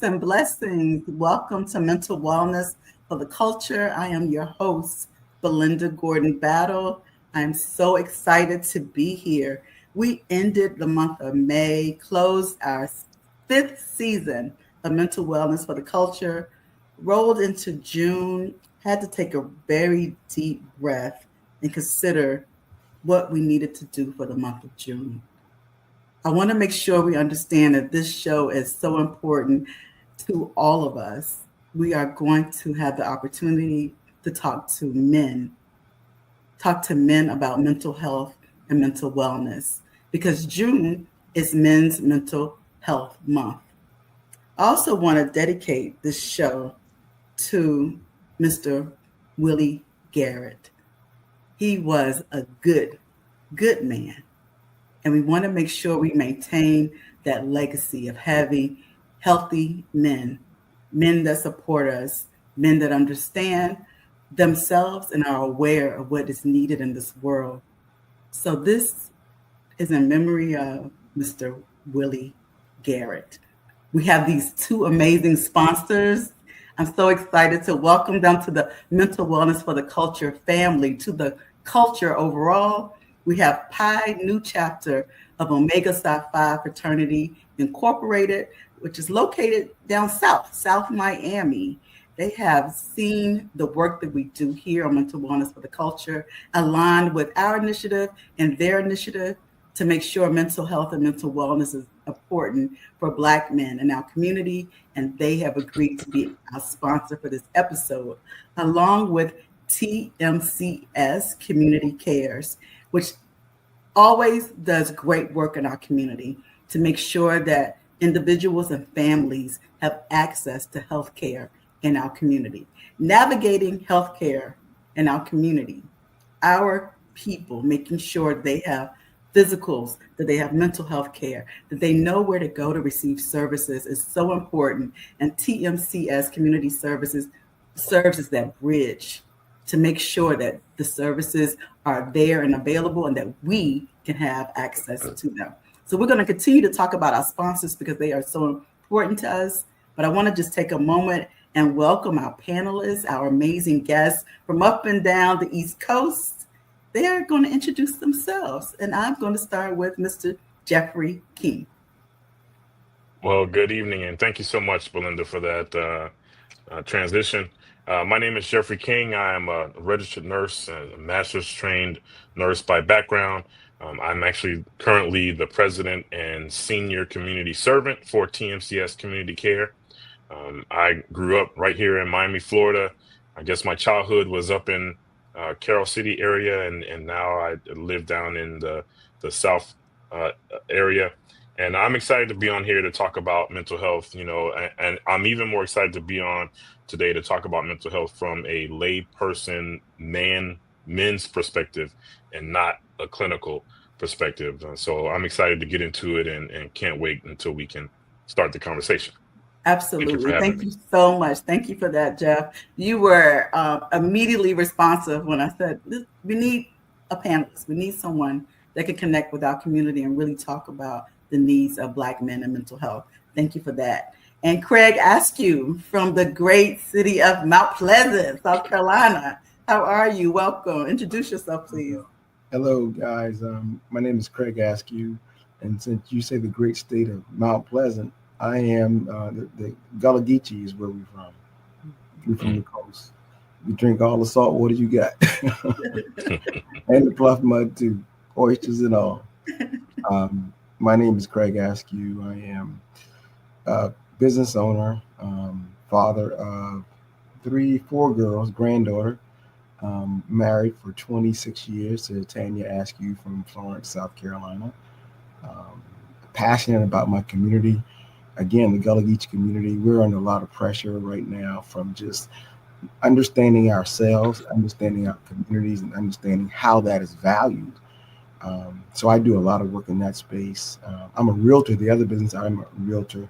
peace and blessings. Welcome to Mental Wellness for the Culture. I am your host, Belinda Gordon Battle. I'm so excited to be here. We ended the month of May, closed our fifth season of Mental Wellness for the Culture, rolled into June, had to take a very deep breath and consider what we needed to do for the month of June. I want to make sure we understand that this show is so important to all of us. We are going to have the opportunity to talk to men about mental health and mental wellness, because June is Men's Mental Health Month. I also want to dedicate this show to Mr. Willie Garrett. He was a good man. And we want to make sure we maintain that legacy of having healthy men that support us, men that understand themselves and are aware of what is needed in this world. So this is in memory of Mr. Willie Garrett. We have these two amazing sponsors. I'm so excited to welcome them to the Mental Wellness for the Culture family, to the culture overall. We have Pi New Chapter of Omega Psi Phi Fraternity Incorporated, which is located down South Miami. They have seen the work that we do here on Mental Wellness for the Culture, aligned with our initiative and their initiative to make sure mental health and mental wellness is important for Black men in our community. And they have agreed to be our sponsor for this episode, along with TMCS Community Cares, which always does great work in our community to make sure that individuals and families have access to health care in our community. Navigating healthcare in our community, our people making sure they have physicals, that they have mental health care, that they know where to go to receive services is so important. And TMCS Community Services serves as that bridge to make sure that the services are there and available and that we can have access to them. So we're going to continue to talk about our sponsors because they are so important to us. But I want to just take a moment and welcome our panelists, our amazing guests from up and down the East Coast. They are going to introduce themselves. And I'm going to start with Mr. Jeffrey King. Well, good evening, and thank you so much, Belinda, for that transition. My name is Jeffrey King. I am a registered nurse, a master's trained nurse by background. I'm actually currently the president and senior community servant for TMCS Community Care. I grew up right here in Miami, Florida. I guess my childhood was up in Carroll City area, and now I live down in the South area. And I'm excited to be on here to talk about mental health, and I'm even more excited to be on today to talk about mental health from a lay person, men's perspective and not a clinical perspective. So I'm excited to get into it and can't wait until we can start the conversation. Absolutely. Thank you so much. Thank you for that, Jeff. You were immediately responsive when I said, we need a panelist. We need someone that can connect with our community and really talk about the needs of Black men and mental health. Thank you for that. And Craig Ascue from the great city of Mount Pleasant, South Carolina. How are you? Welcome. Introduce yourself, please. Hello, guys. My name is Craig Ascue. And since you say the great state of Mount Pleasant, I am the Gullah Geechee is where we're from. We're from the coast. We drink all the salt water you got. And the bluff mud too. Oysters and all. My name is Craig Ascue. I am a business owner, father of 4 girls, granddaughter, married for 26 years to Tanya Ascue from Florence, South Carolina. Passionate about my community. Again, the Gullah Geechee community, we're under a lot of pressure right now from just understanding ourselves, understanding our communities, and understanding how that is valued. So I do a lot of work in that space. I'm a realtor. The other business, I'm a realtor,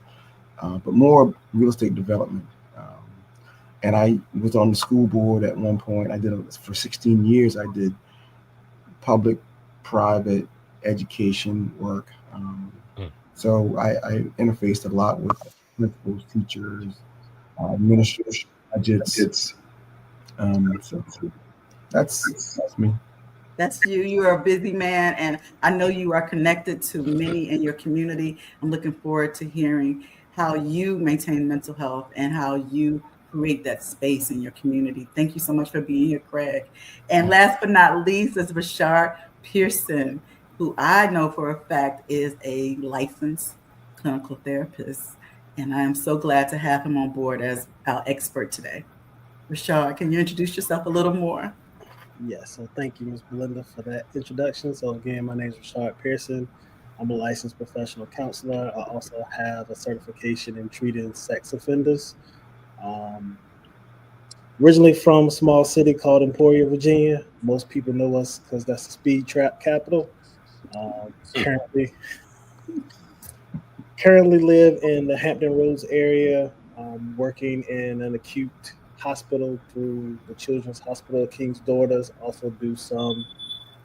but more real estate development. And I was on the school board at one point. I did for 16 years. I did public, private education work. So I interfaced a lot with principals, teachers, administrators, budgets. So that's me. That's you. You are a busy man, and I know you are connected to many in your community. I'm looking forward to hearing how you maintain mental health and how you create that space in your community. Thank you so much for being here, Craig. And last but not least is Rashard Pearson, who I know for a fact is a licensed clinical therapist. And I am so glad to have him on board as our expert today. Rashard, can you introduce yourself a little more? Yes, so thank you, Ms. Belinda, for that introduction. So again, my name is Rashard Pearson. I'm a licensed professional counselor. I also have a certification in treating sex offenders. Originally from a small city called Emporia, Virginia. Most people know us because that's the speed trap capital. Currently live in the Hampton Roads area, working in an acute hospital through the Children's Hospital of King's Daughters. Also do some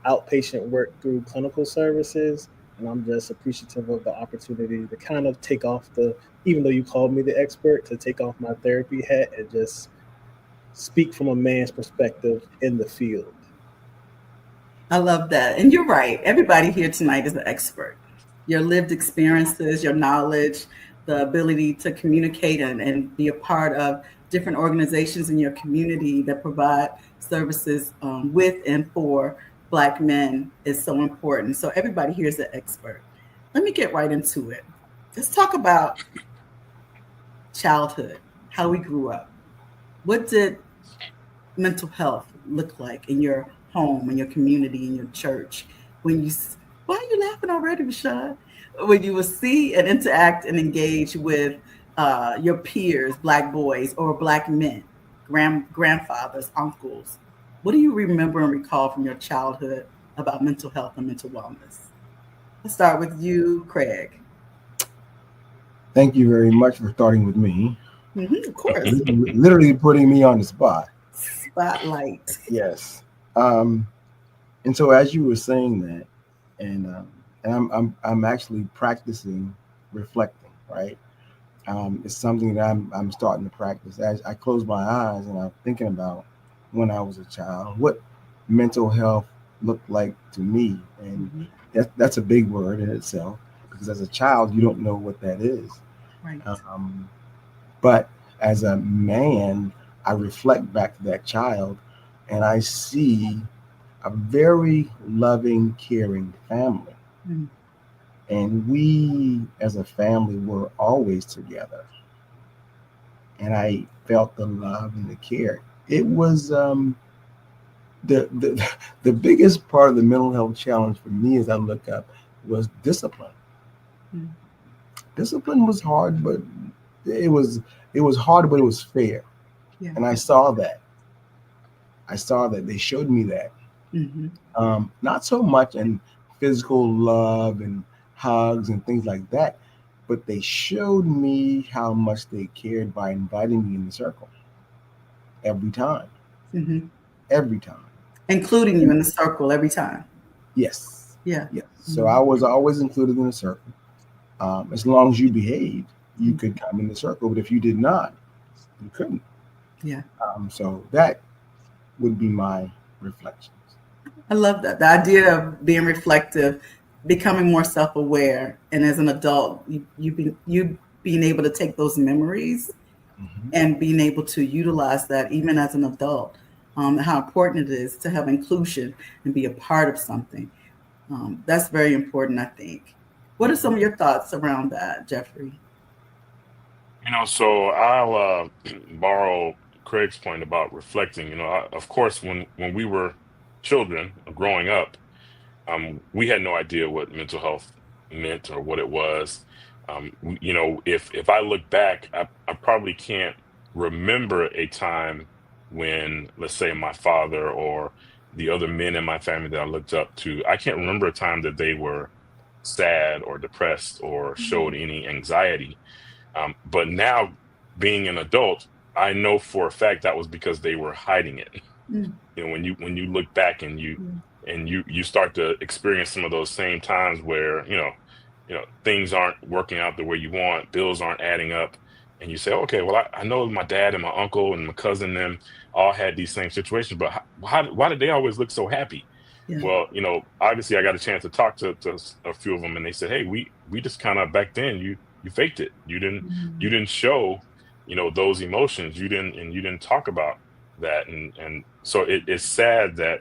outpatient work through clinical services. And I'm just appreciative of the opportunity to kind of take off even though you called me the expert, to take off my therapy hat and just speak from a man's perspective in the field. I love that. And you're right. Everybody here tonight is an expert. Your lived experiences, your knowledge, the ability to communicate and be a part of different organizations in your community that provide services with and for Black men is so important. So everybody here is an expert. Let me get right into it. Let's talk about childhood, how we grew up. What did mental health look like in your home, in your community, in your church? Why are you laughing already, Rashad? When you will see and interact and engage with your peers, Black boys or Black men, grandfathers, uncles, what do you remember and recall from your childhood about mental health and mental wellness? Let's start with you, Craig. Thank you very much for starting with me. Of course. Literally putting me on the spot. Spotlight. Yes. And so as you were saying that, and I'm actually practicing reflecting, right? It's something that I'm starting to practice. As I close my eyes and I'm thinking about when I was a child, what mental health looked like to me, and that's a big word in itself, because as a child you don't know what that is. Right. But as a man, I reflect back to that child, and I see a very loving, caring family. Mm. And we, as a family, were always together. And I felt the love and the care. It was the biggest part of the mental health challenge for me as I look up was discipline. Mm. Discipline was hard, but it was hard, but it was fair. Yeah. And I saw that. They showed me that. Mm-hmm. Not so much in physical love and hugs and things like that, but they showed me how much they cared by inviting me in the circle every time. Mm-hmm. Every time. Including you in the circle every time. Yes. Yeah. Yes. So I was always included in the circle. As long as you behaved, you could come in the circle, but if you did not, you couldn't. Yeah. So that would be my reflections. I love that. The idea of being reflective, becoming more self-aware, and as an adult, you being able to take those memories and being able to utilize that even as an adult, how important it is to have inclusion and be a part of something. That's very important, I think. What are some of your thoughts around that, Jeffrey? So I'll borrow Craig's point about reflecting. Of course, when we were children growing up, we had no idea what mental health meant or what it was. If I look back, I probably can't remember a time when, let's say, my father or the other men in my family that I looked up to, I can't remember a time that they were sad or depressed or showed any anxiety. But now, being an adult, I know for a fact that was because they were hiding it. When you look back and you start to experience some of those same times where things aren't working out the way you want, bills aren't adding up, And you say, okay, well, I know my dad and my uncle and my cousin and them all had these same situations, but why did they always look so happy? Yeah. Well, obviously I got a chance to talk to a few of them, and they said, hey, we just kind of, back then you faked it. You didn't show, those emotions. You didn't talk about that. And so it's sad that,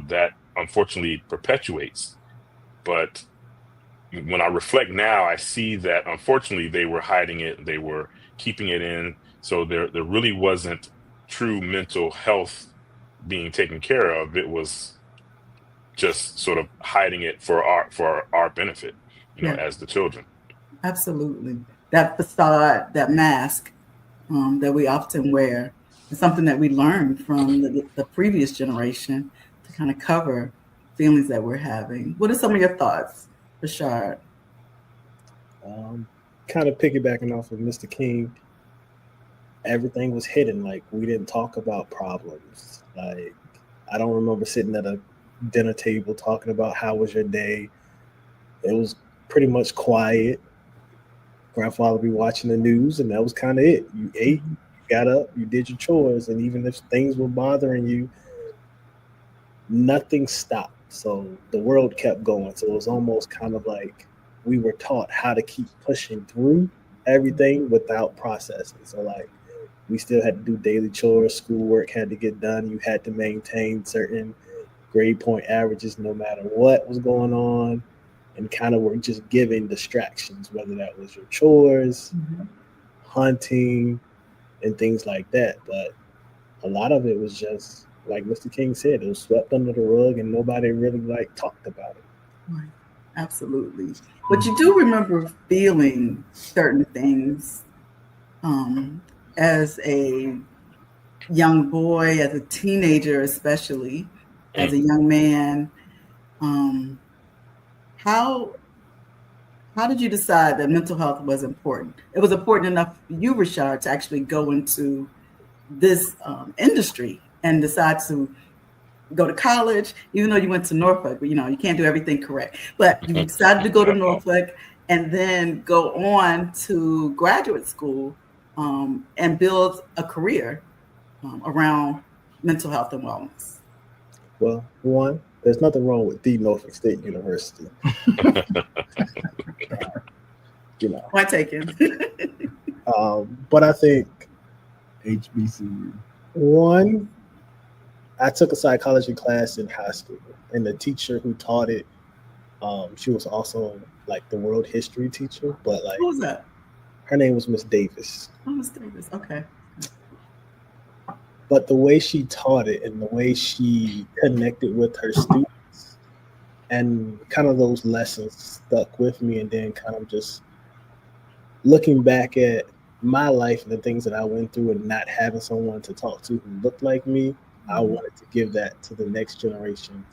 that unfortunately perpetuates. But when I reflect now, I see that unfortunately they were hiding it, they were keeping it in. So there really wasn't true mental health being taken care of. It was just sort of hiding it for our benefit, Yeah. as the children. Absolutely. That facade, that mask that we often wear is something that we learned from the previous generation to kind of cover feelings that we're having. What are some of your thoughts, Rashard? Kind of piggybacking off of Mr. King, everything was hidden. Like, we didn't talk about problems. Like, I don't remember sitting at a dinner table talking about how was your day. It was pretty much quiet. Grandfather would be watching the news, and that was kind of it. You ate, you got up, you did your chores, and even if things were bothering you, nothing stopped. So the world kept going. So it was almost kind of like we were taught how to keep pushing through everything without processing. So, like, we still had to do daily chores, schoolwork had to get done. You had to maintain certain grade point averages no matter what was going on, and kind of were just given distractions, whether that was your chores, hunting, and things like that. But a lot of it was just, like Mr. King said, it was swept under the rug and nobody really talked about it. Right. Absolutely. But you do remember feeling certain things as a young boy, as a teenager, especially as a young man. How did you decide that mental health was important? It was important enough for you, Rashard, to actually go into this industry and decide to go to college, even though you went to Norfolk. But, you can't do everything correct. But you decided to go to Norfolk and then go on to graduate school and build a career around mental health and wellness. Well, one, there's nothing wrong with the Norfolk State University. Point taken. But I think HBCU. One, I took a psychology class in high school, and the teacher who taught it, she was also like the world history teacher. But like, Who was that? Her name was Miss Davis. Oh, Miss Davis. Okay. But the way she taught it and the way she connected with her students, and kind of those lessons stuck with me. And then kind of just looking back at my life and the things that I went through and not having someone to talk to who looked like me, I wanted to give that to the next generation.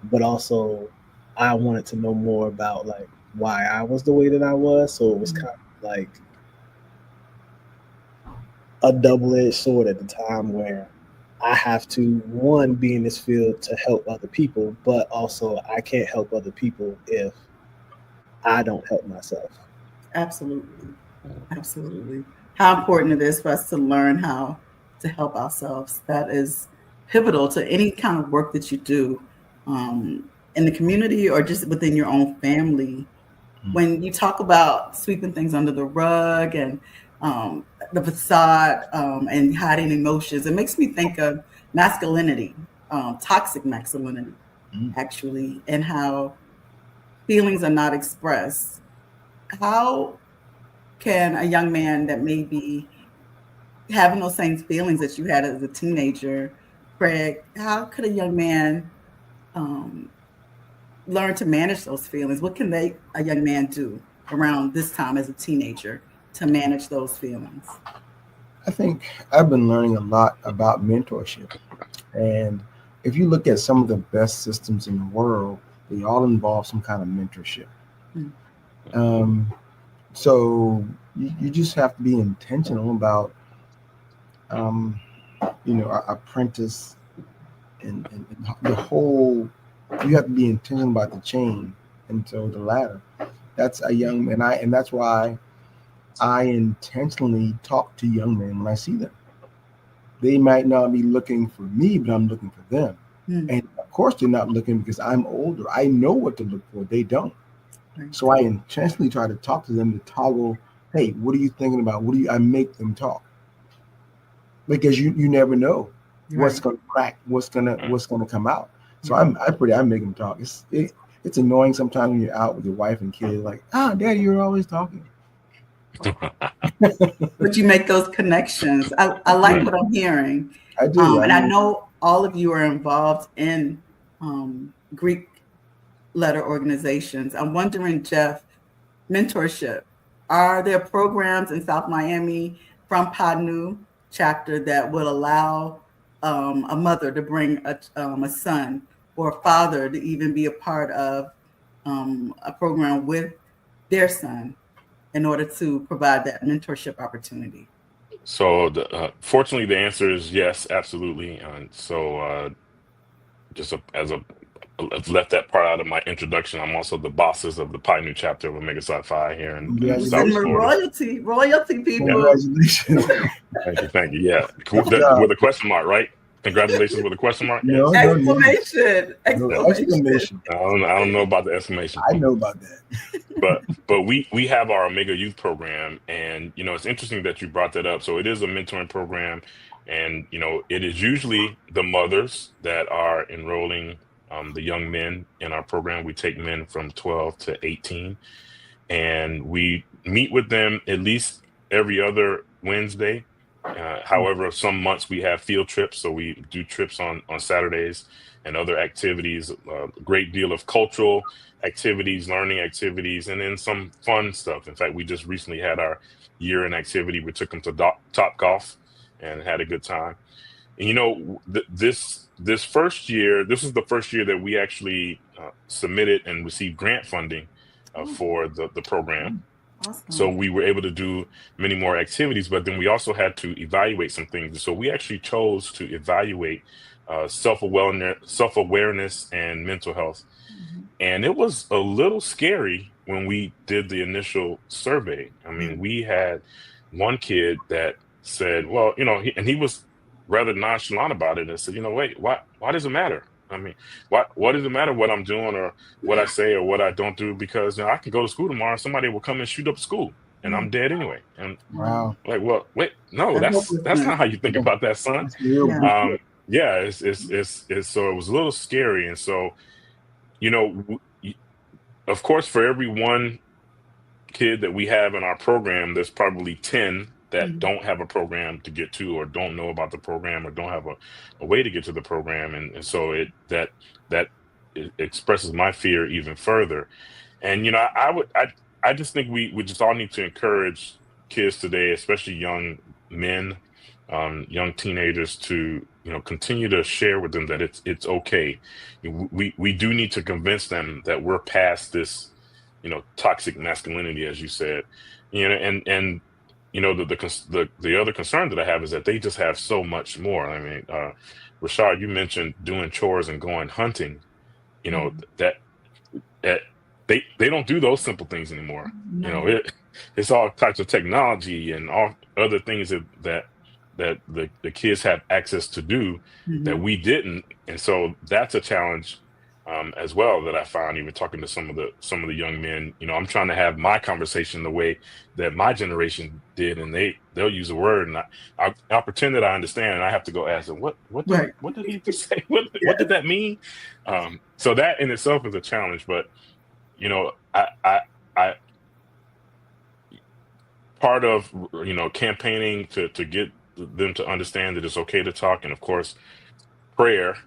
But also I wanted to know more about like why I was the way that I was. So it was kind of like a double-edged sword at the time, where I have to, one, be in this field to help other people, but also I can't help other people if I don't help myself. Absolutely. Absolutely. How important it is for us to learn how to help ourselves. That is pivotal to any kind of work that you do in the community or just within your own family. When you talk about sweeping things under the rug and the facade and hiding emotions, it makes me think of masculinity, toxic masculinity, actually, and how feelings are not expressed. How can a young man that may be having those same feelings that you had as a teenager, Craig, how could a young man learn to manage those feelings? What can a young man do around this time as a teenager to manage those feelings? I think I've been learning a lot about mentorship. And if you look at some of the best systems in the world, they all involve some kind of mentorship. So you just have to be intentional about, apprentice and the whole, you have to be intentional about the chain. And so the ladder, that's a young man. And that's why I intentionally talk to young men when I see them. They might not be looking for me, but I'm looking for them. And of course, they're not looking because I'm older. I know what to look for. They don't. So I intentionally try to talk to them to toggle, hey, what are you thinking about? I make them talk. Because you never know what's going to crack, what's going to come out. So I make them talk. It's annoying sometimes when you're out with your wife and kids, like, Daddy, you're always talking. But you make those connections. I like what I'm hearing. I do. And I know all of you are involved in Greek letter organizations. I'm wondering, Jeff, mentorship. Are there programs in South Miami from Pi Nu chapter that would allow a mother to bring a son, or a father to even be a part of a program with their son in order to provide that mentorship opportunity? So fortunately, the answer is yes, absolutely. I've left that part out of my introduction. I'm also the bosses of the Pi Nu chapter of Omega Psi Phi here in South Florida. Royalty people. Congratulations. Thank you. Yeah, with a question mark, right? Congratulations with a question mark. No, yes. Exclamation! Exclamation! I don't know about the exclamation. I know about that. but we have our Omega Youth program, and it's interesting that you brought that up. So it is a mentoring program, and it is usually the mothers that are enrolling the young men in our program. We take men from 12 to 18, and we meet with them at least every other Wednesday. However, some months we have field trips, so we do trips on Saturdays and other activities, a great deal of cultural activities, learning activities, and then some fun stuff. In fact, we just recently had our year-end activity. We took them to Top Golf and had a good time. And this first year, this is the first year that we actually submitted and received grant funding for the program. Awesome. So we were able to do many more activities, but then we also had to evaluate some things. So we actually chose to evaluate self-awareness and mental health. And it was a little scary when we did the initial survey. I mean, we had one kid that said, well, he was rather nonchalant about it and said, wait, why does it matter? I mean, what does it matter what I'm doing or what I say or what I don't do? Because I can go to school tomorrow and somebody will come and shoot up the school and I'm dead anyway. And wow, like, well, wait, no, that's not how you think about that, son. It's so it was a little scary. And so, of course, for every one kid that we have in our program, there's probably 10 that don't have a program to get to, or don't know about the program, or don't have a way to get to the program. And so it expresses my fear even further. And, I just think we just all need to encourage kids today, especially young men, young teenagers, to, continue to share with them that it's okay. We do need to convince them that we're past this, toxic masculinity, as you said, and the other concern that I have is that they just have so much more. I mean, Rashard, you mentioned doing chores and going hunting. That they don't do those simple things anymore. No. It's all types of technology and all other things that the kids have access to do that we didn't, and so that's a challenge as well that I found, even talking to some of the young men. I'm trying to have my conversation the way that my generation did, and they'll use a word and I'll pretend that I understand, and I have to go ask them, what did he just say? What did that mean? So that in itself is a challenge, but I part of campaigning to get them to understand that it's okay to talk, and of course prayer.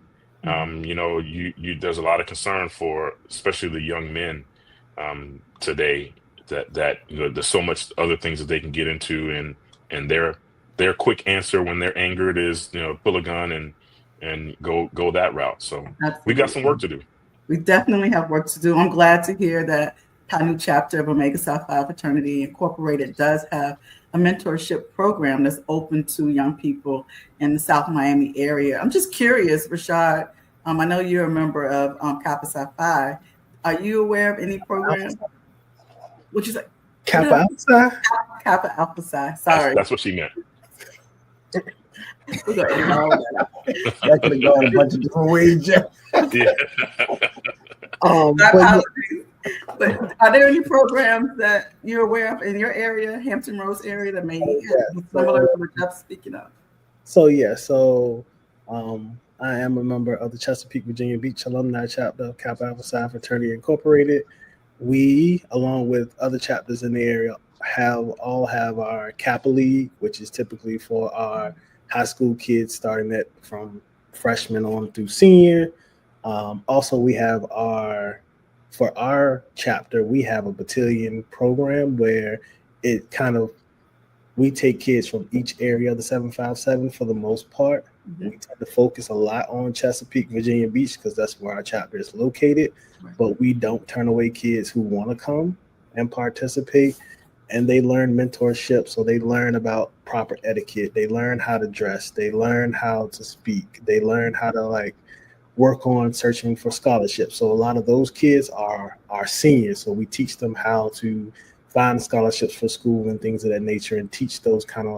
There's a lot of concern for especially the young men today that there's so much other things that they can get into, and their quick answer when they're angered is pull a gun and go that route. So we got some work to do. We definitely have work to do. I'm glad to hear that Pi Nu chapter of Omega Psi Phi Fraternity Incorporated does have a mentorship program that's open to young people in the South Miami area. I'm just curious, Rashard, I know you're a member of Kappa Psi Phi. Are you aware of any program? What you say? Kappa Alpha. Kappa Alpha Psi. Sorry. That's what she meant. We're going to edit all that out. That could have gone a bunch of different ways, Jeff. Yeah. But are there any programs that you're aware of in your area, Hampton Roads area, that may be similar to what Jeff's speaking of? So I am a member of the Chesapeake, Virginia Beach alumni chapter of Kappa Alpha Psi Fraternity Incorporated. We, along with other chapters in the area, have our Kappa League, which is typically for our high school kids starting from freshman on through senior. Also, we have for our chapter, we have a battalion program where we take kids from each area of the 757 for the most part. Mm-hmm. We tend to focus a lot on Chesapeake, Virginia Beach, because that's where our chapter is located. Right. But we don't turn away kids who want to come and participate. And they learn mentorship. So they learn about proper etiquette. They learn how to dress. They learn how to speak. They learn how to work on searching for scholarships. So a lot of those kids are seniors. So we teach them how to find scholarships for school and things of that nature, and teach those kind of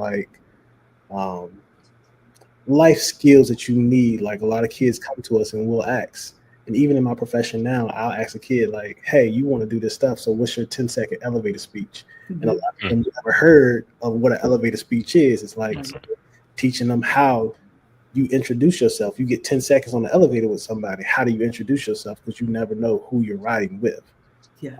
life skills that you need. Like, a lot of kids come to us and we'll ask, and even in my profession now, I'll ask a kid hey, you want to do this stuff, so what's your 10-second elevator speech? Mm-hmm. And a lot of them never heard of what an elevator speech is. It's teaching them how you introduce yourself. You get 10 seconds on the elevator with somebody. How do you introduce yourself? Because you never know who you're riding with. Yes.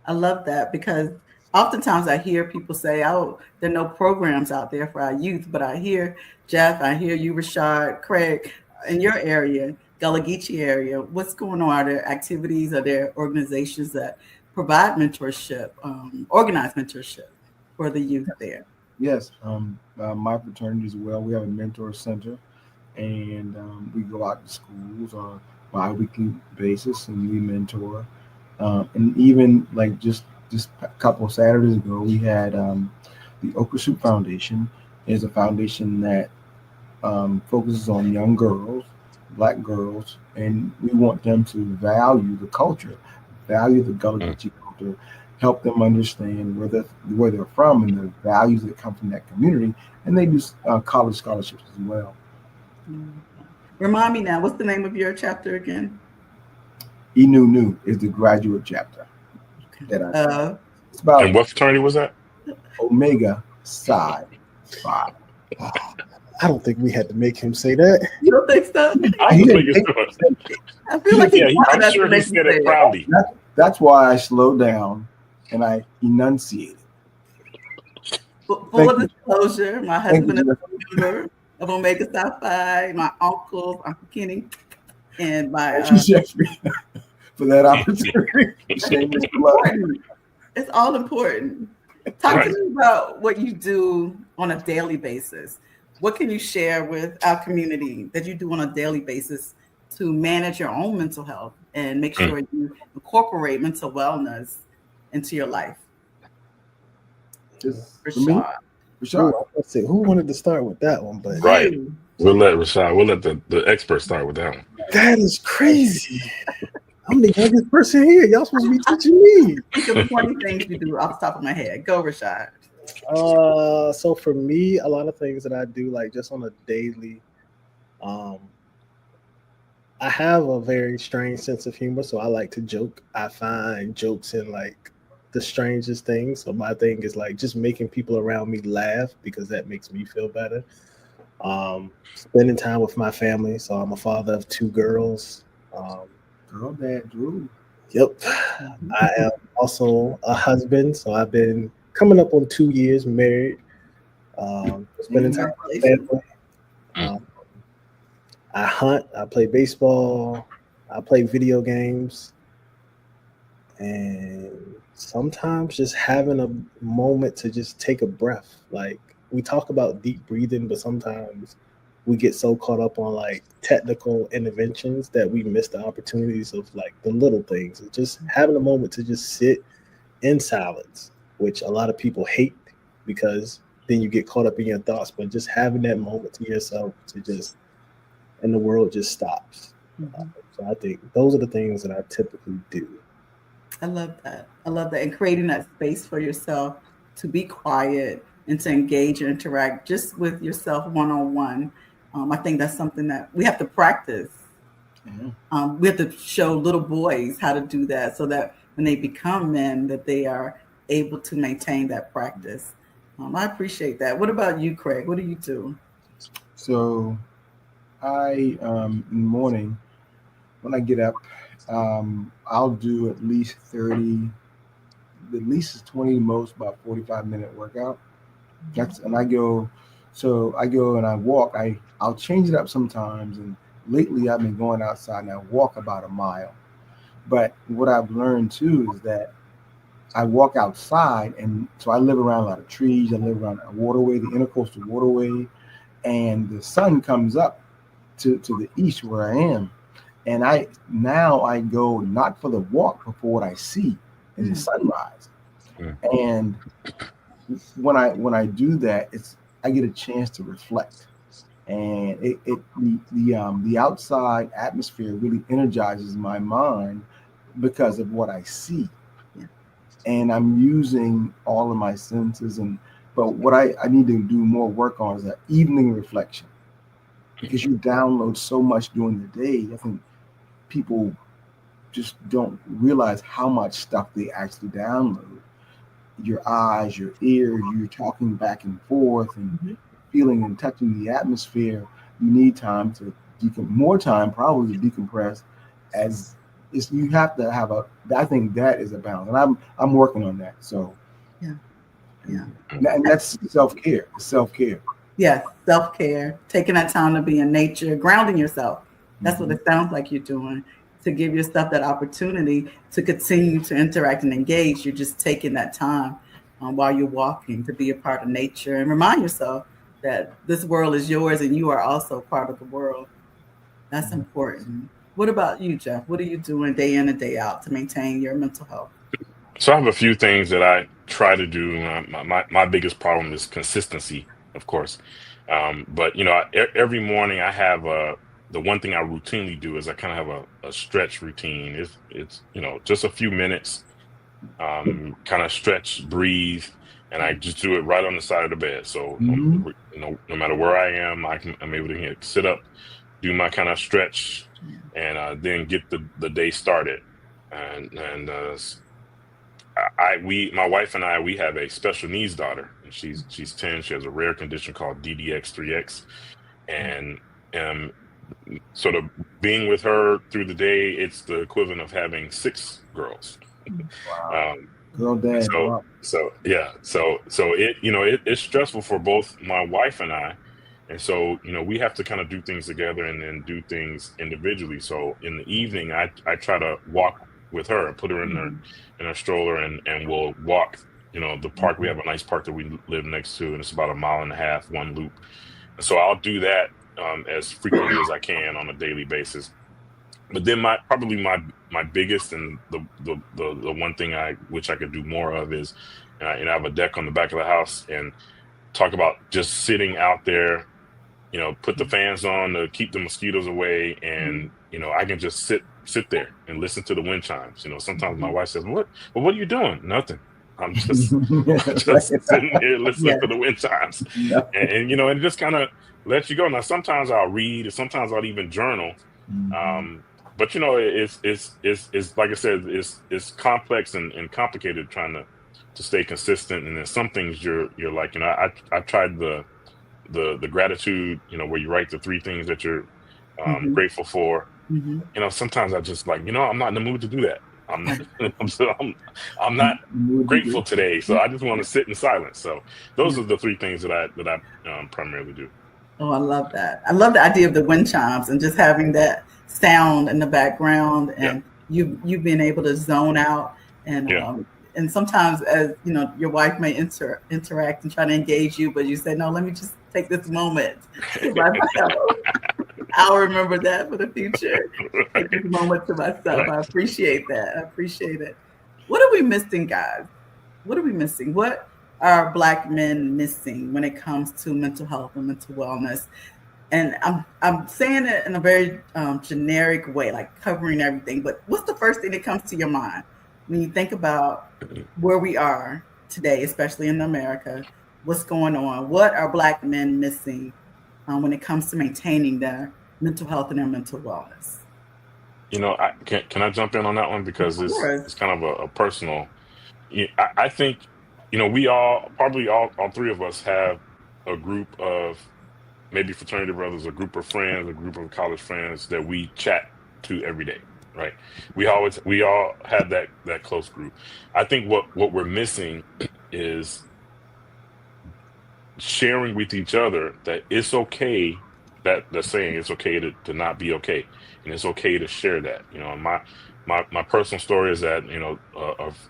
I love that, because oftentimes I hear people say, oh, there are no programs out there for our youth. But I hear Jeff, I hear you, Rashard, Craig, in your area, Gullah Geechee area, what's going on? Are there activities? Are there organizations that provide mentorship, organized mentorship for the youth there? Yes. My fraternity as well. We have a mentor center, and we go out to schools on a bi-weekly basis, and we mentor. And even just a couple of Saturdays ago, we had the Okra Soup Foundation. Is a foundation that focuses on young girls, Black girls, and we want them to value the culture, value the Gullah Geechee culture, help them understand where they're from and the values that come from that community. And they do college scholarships as well. Remind me now, what's the name of your chapter again? Inunu is the graduate chapter. Okay. It's about. And what fraternity was that? Omega Psi Phi. I don't think we had to make him say that. You don't think so? I feel like I'm sure he said it proudly. That's why I slowed down and I enunciated. Full disclosure, my husband is a member of Omega Psi Phi, my uncles, Uncle Kenny, and my Jeffrey for that opportunity. It's all important. Talk to me about what you do on a daily basis. What can you share with our community that you do on a daily basis to manage your own mental health and make sure you incorporate mental wellness into your life? Rashard. Let's see, who wanted to start with that one? But we'll let the expert start with that one. That is crazy. I'm the youngest person here. Y'all supposed to be teaching me. Think of 20 things you do off the top of my head. Go, Rashard. So for me, a lot of things that I do, just on a daily, I have a very strange sense of humor, so I like to joke. I find jokes in the strangest things. So my thing is just making people around me laugh, because that makes me feel better. Spending time with my family. So I'm a father of 2 girls. Girl Dad Drew. Yep. I am also a husband, so I've been coming up on 2 years married. Spending time with my family. I hunt, I play baseball, I play video games, and sometimes just having a moment to just take a breath. We talk about deep breathing, but sometimes we get so caught up on technical interventions that we miss the opportunities of the little things. And just having a moment to just sit in silence, which a lot of people hate because then you get caught up in your thoughts, but just having that moment to yourself and the world just stops. So I think those are the things that I typically do. I love that. I love that. And creating that space for yourself to be quiet and to engage and interact just with yourself one-on-one. I think that's something that we have to practice. We have to show little boys how to do that so that when they become men, that they are able to maintain that practice. I appreciate that. What about you, Craig? What do you do? So I, in the morning, when I get up, I'll do at least 30, at least 20, most about 45-minute workout. And I go and I walk. I'll change it up sometimes. And lately I've been going outside and I walk about a mile. But what I've learned too is that I walk outside, and so I live around a lot of trees. I live around a waterway, the intercoastal waterway, and the sun comes up to the east where I am. And I go not for the walk, but for what I see in the sunrise. And when I do that, I get a chance to reflect, and the outside atmosphere really energizes my mind because of what I see. And I'm using all of my senses, but what I need to do more work on is that evening reflection, because you download so much during the day. I think people just don't realize how much stuff they actually download. Your eyes, your ears, you're talking back and forth and feeling and touching the atmosphere. You need time to more time probably to decompress. You have to have I think that is a balance, and I'm working on that. So and that's self-care. Yes, self-care, taking that time to be in nature, grounding yourself. That's what it sounds like you're doing, to give yourself that opportunity to continue to interact and engage. You're just taking that time while you're walking to be a part of nature and remind yourself that this world is yours and you are also part of the world. That's important. What about you, Jeff? What are you doing day in and day out to maintain your mental health? So I have a few things that I try to do. My biggest problem is consistency, of course. But every morning I have the one thing I routinely do is I kind of have a stretch routine. It's just a few minutes, kind of stretch, breathe, and I just do it right on the side of the bed. So no matter where I am, I'm able to sit up, do my kind of stretch, and then get the day started. And my wife and I, we have a special needs daughter, and she's 10. She has a rare condition called DDX3X, and sort of being with her through the day, it's the equivalent of having 6 girls. Wow. Girl dad. So it's stressful for both my wife and I, and so we have to kind of do things together and then do things individually. So in the evening, I try to walk with her and put her in her stroller, and we'll walk the park. We have a nice park that we live next to, and it's about 1.5 miles, one loop. And so I'll do that as frequently as I can on a daily basis. But then probably my biggest and the one thing which I could do more of is I have a deck on the back of the house, and talk about just sitting out there, put the fans on to keep the mosquitoes away, and I can just sit there and listen to the wind chimes. Sometimes my wife says, "What are you doing?" "Nothing. I'm just sitting here listening to the wind chimes." And it just kind of lets you go. Now sometimes I'll read, and sometimes I'll even journal. But it's like I said, it's complex and complicated trying to stay consistent. And then some things you're like, I tried the gratitude, where you write the 3 things that you're grateful for. Sometimes I just like, I'm not in the mood to do that. I'm not grateful today, so I just want to sit in silence. So those are the 3 things that I primarily do. Oh, I love that. I love the idea of the wind chimes and just having that sound in the background, and you being able to zone out, and sometimes, as your wife may interact and try to engage you, but you say, "No, let me just take this moment to myself." I'll remember that for the future. Take this moment to myself. I appreciate that. I appreciate it. What are we missing, guys? What are we missing? What are Black men missing when it comes to mental health and mental wellness? And I'm saying it in a very generic way, like covering everything. But what's the first thing that comes to your mind when you think about where we are today, especially in America, what's going on? What are Black men missing when it comes to maintaining their mental health and their mental wellness? Can I jump in on that one, because Of it's course. kind of a personal. I think we all, probably all three of us, have a group of maybe fraternity brothers, a group of friends, a group of college friends that we chat to every day, right? We all have that close group. I think what we're missing is sharing with each other that it's okay, that the saying, it's okay to not be okay, and it's okay to share that. My personal story is that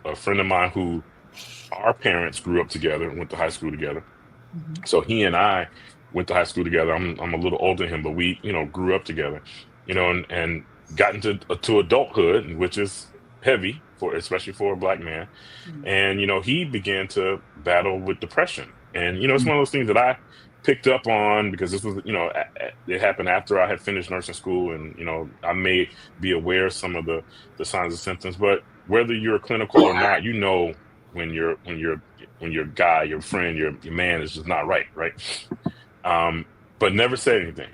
a friend of mine who, our parents grew up together and went to high school together. So he and I went to high school together. I'm a little older than him, but we grew up together, and got into to adulthood, which is heavy, especially for a Black man. And he began to battle with depression, and it's one of those things that I picked up on, because this was it happened after I had finished nursing school, and I may be aware of some of the signs and symptoms, but whether you're clinical or not, when your guy, your friend, your man is just not right. But never said anything.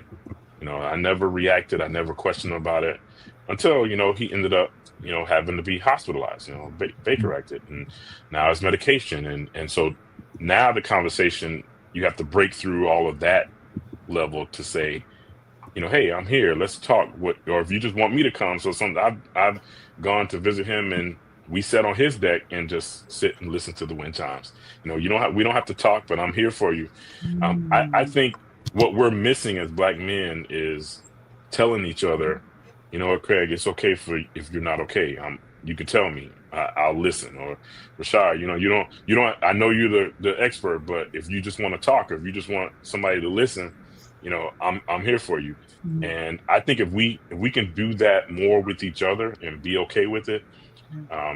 I never reacted. I never questioned about it until he ended up having to be hospitalized, Baker acted, and now it's medication, and so now the conversation, you have to break through all of that level to say, hey, I'm here, let's talk. Or if you just want me to come, so I've gone to visit him, and we sat on his deck and just sit and listen to the wind chimes. We don't have to talk, but I'm here for you. I think what we're missing as Black men is telling each other, Craig, it's okay if you're not okay. You can tell me, I'll listen. Or Rashard, you don't. I know you're the expert, but if you just want to talk, or if you just want somebody to listen, I'm here for you. And I think if we can do that more with each other and be okay with it, I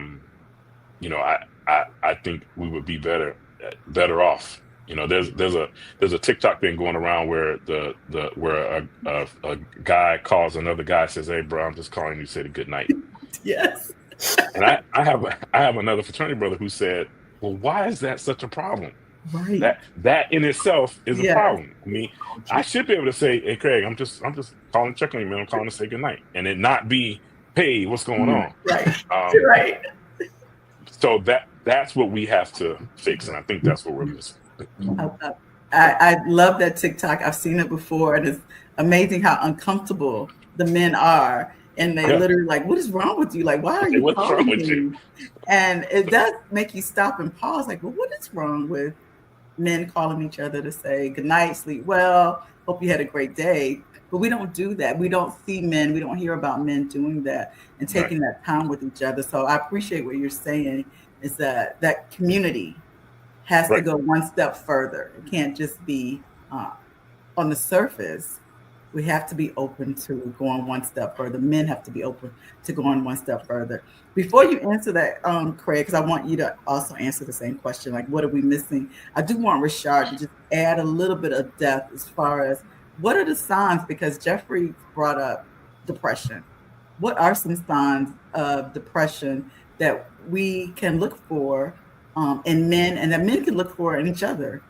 think we would be better off. There's a TikTok thing going around where where a guy calls another guy, says, "Hey, bro, I'm just calling you to say the good night." Yes. And I have another fraternity brother who said, "Well, why is that such a problem?" Right. That in itself is a Yes. problem. I mean, I should be able to say, "Hey, Craig, I'm just calling to check on you, man. I'm calling to say good night," and it not be, "Hey, what's going on?" Right. Right. So that's what we have to fix, and I think that's what we're missing. I love that TikTok. I've seen it before, and it's amazing how uncomfortable the men are. And they literally like, what is wrong with you? Like, why are you calling me? And it does make you stop and pause. Like, well, what is wrong with men calling each other to say good night, sleep well, hope you had a great day? But we don't do that. We don't see men. We don't hear about men doing that and taking that time with each other. So I appreciate what you're saying, is that community has to go one step further. It can't just be on the surface. We have to be open to going one step further. Men have to be open to going one step further. Before you answer that, Craig, because I want you to also answer the same question, like, what are we missing? I do want Rashard to just add a little bit of depth as far as what are the signs, because Jeffrey brought up depression. What are some signs of depression that we can look for in men, and that men can look for in each other?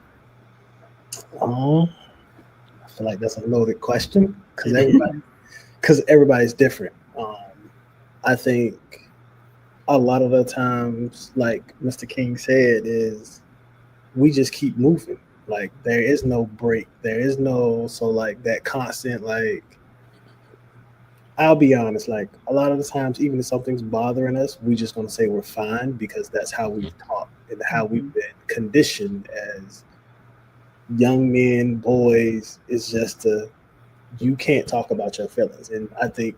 I feel like that's a loaded question, because everybody's different. I think a lot of the times, like Mr. King said, is we just keep moving. Like, there is no break. There is no, so like that constant, like, I'll be honest, like a lot of the times, even if something's bothering us, we just gonna say we're fine, because that's how we've taught and how we've been conditioned as young men, boys. Is just you can't talk about your feelings. And I think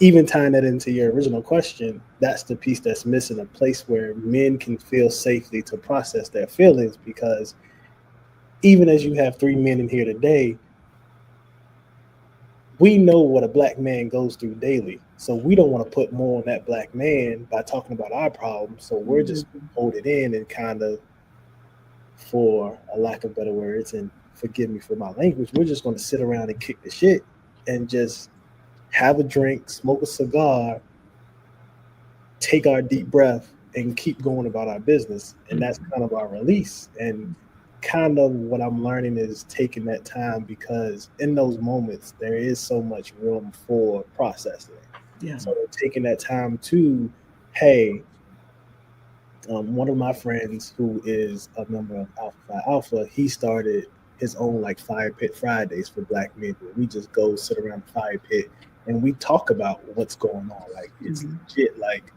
even tying that into your original question, that's the piece that's missing, a place where men can feel safely to process their feelings. Because even as you have three men in here today, we know what a Black man goes through daily. So we don't want to put more on that Black man by talking about our problems. So we're just hold it in and kind of, for a lack of better words, and forgive me for my language, we're just going to sit around and kick the shit and just have a drink, smoke a cigar, take our deep breath and keep going about our business. And that's kind of our release. And kind of what I'm learning is taking that time, because in those moments, there is so much room for processing. Yeah. So taking that time to, hey, one of my friends who is a member of Alpha Phi Alpha, he started his own like Fire Pit Fridays for Black men, where we just go sit around the fire pit and we talk about what's going on. Like it's legit. Like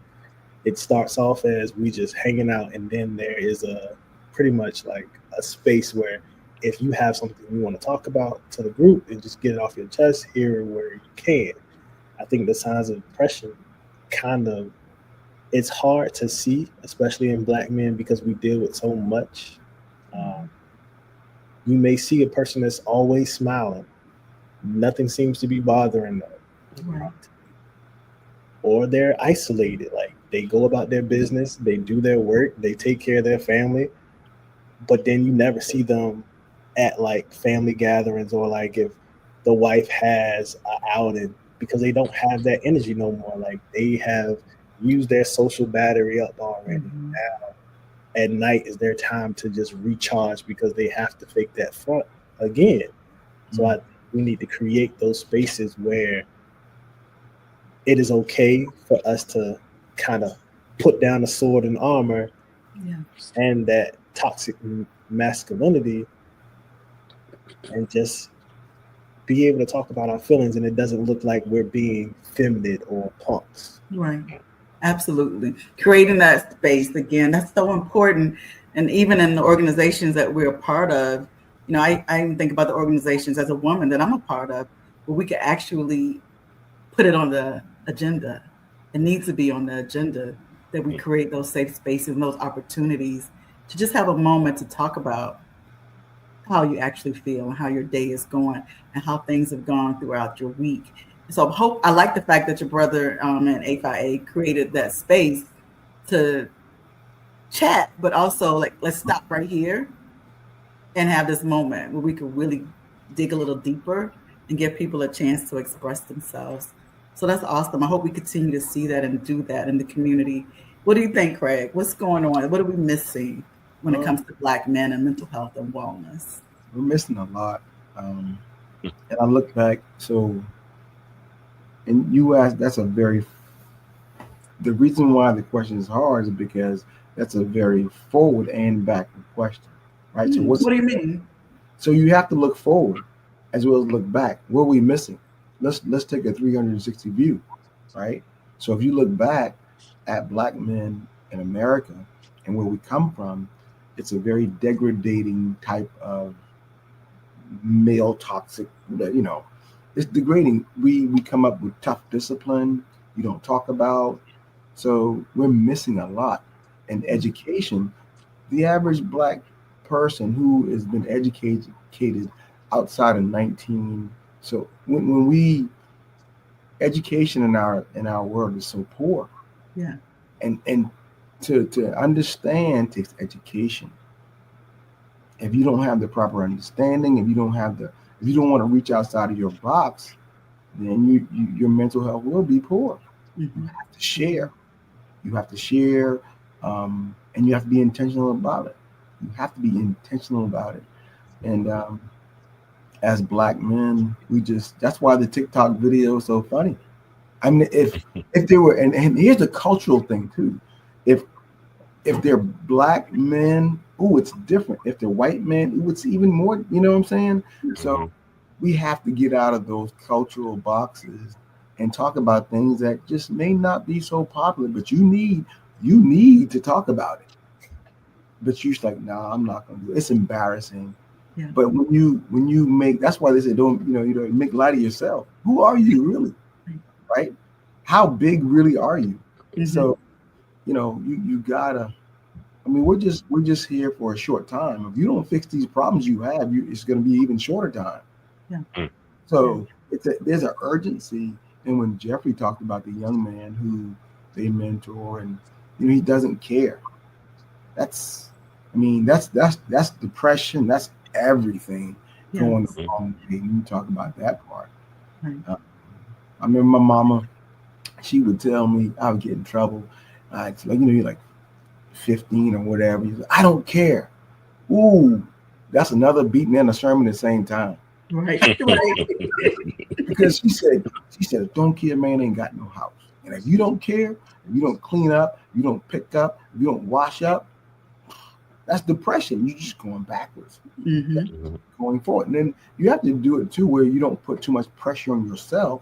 it starts off as we just hanging out, and then there is a pretty much like a space where if you have something you want to talk about to the group and just get it off your chest, here where you can. I think the signs of depression kind of, it's hard to see, especially in Black men, because we deal with so much. You may see a person that's always smiling. Nothing seems to be bothering them. Right. Or they're isolated. Like they go about their business, they do their work, they take care of their family, but then you never see them at like family gatherings, or like if the wife has an outing, because they don't have that energy no more. Like they have used their social battery up already. Now at night is their time to just recharge, because they have to fake that front again. So we need to create those spaces where it is okay for us to kind of put down the sword and armor and that toxic masculinity, and just be able to talk about our feelings, and it doesn't look like we're being feminine or punks. Right. Absolutely. Creating that space again, that's so important. And even in the organizations that we're a part of, you know, I even think about the organizations as a woman that I'm a part of, where we can actually put it on the agenda. It needs to be on the agenda, that we create those safe spaces and those opportunities to just have a moment to talk about how you actually feel and how your day is going and how things have gone throughout your week. So I like the fact that your brother and A5A created that space to chat, but also like, let's stop right here and have this moment where we can really dig a little deeper and give people a chance to express themselves. So that's awesome. I hope we continue to see that and do that in the community. What do you think, Craig? What's going on? What are we missing when it comes to Black men and mental health and wellness? We're missing a lot. And I look back, so, and you asked, the reason why the question is hard is because that's a very forward and backward question, right? So what do you mean? So you have to look forward as well as look back. What are we missing? Let's take a 360 view, right? So if you look back at Black men in America and where we come from, it's a very degrading type of male toxic, it's degrading. We come up with tough discipline you don't talk about. So we're missing a lot. In education, the average Black person who has been educated outside of 19. So when we, education in our world is so poor. Yeah. And to understand takes education. If you don't have the proper understanding, if you don't want to reach outside of your box, then your mental health will be poor. You have to share. You have to share, and you have to be intentional about it. You have to be intentional about it. And as Black men, that's why the TikTok video is so funny. I mean, if there were, and here's the cultural thing too. If they're Black men, it's different. If they're white men, it's even more, you know what I'm saying? So we have to get out of those cultural boxes and talk about things that just may not be so popular, but you need to talk about it. But you're just like, nah, I'm not gonna do it. It's embarrassing. Yeah. But when you make, that's why they say don't make light of yourself. Who are you really? Right? How big really are you? So, you gotta, I mean, we're just here for a short time. If you don't fix these problems you have, it's going to be even shorter time. Yeah. So there's an urgency. And when Jeffrey talked about the young man who they mentor, and he doesn't care. That's depression. That's everything going on. You talk about that part. Right. I remember my mama. She would tell me I would get in trouble. So like, you're like 15 or whatever. Like, I don't care. Ooh, that's another beating and a sermon at the same time. Right. Right. Because she said, a don't care man ain't got no house. And if you don't care, if you don't clean up, you don't pick up, if you don't wash up, that's depression. You're just going backwards, going forward. And then you have to do it too, where you don't put too much pressure on yourself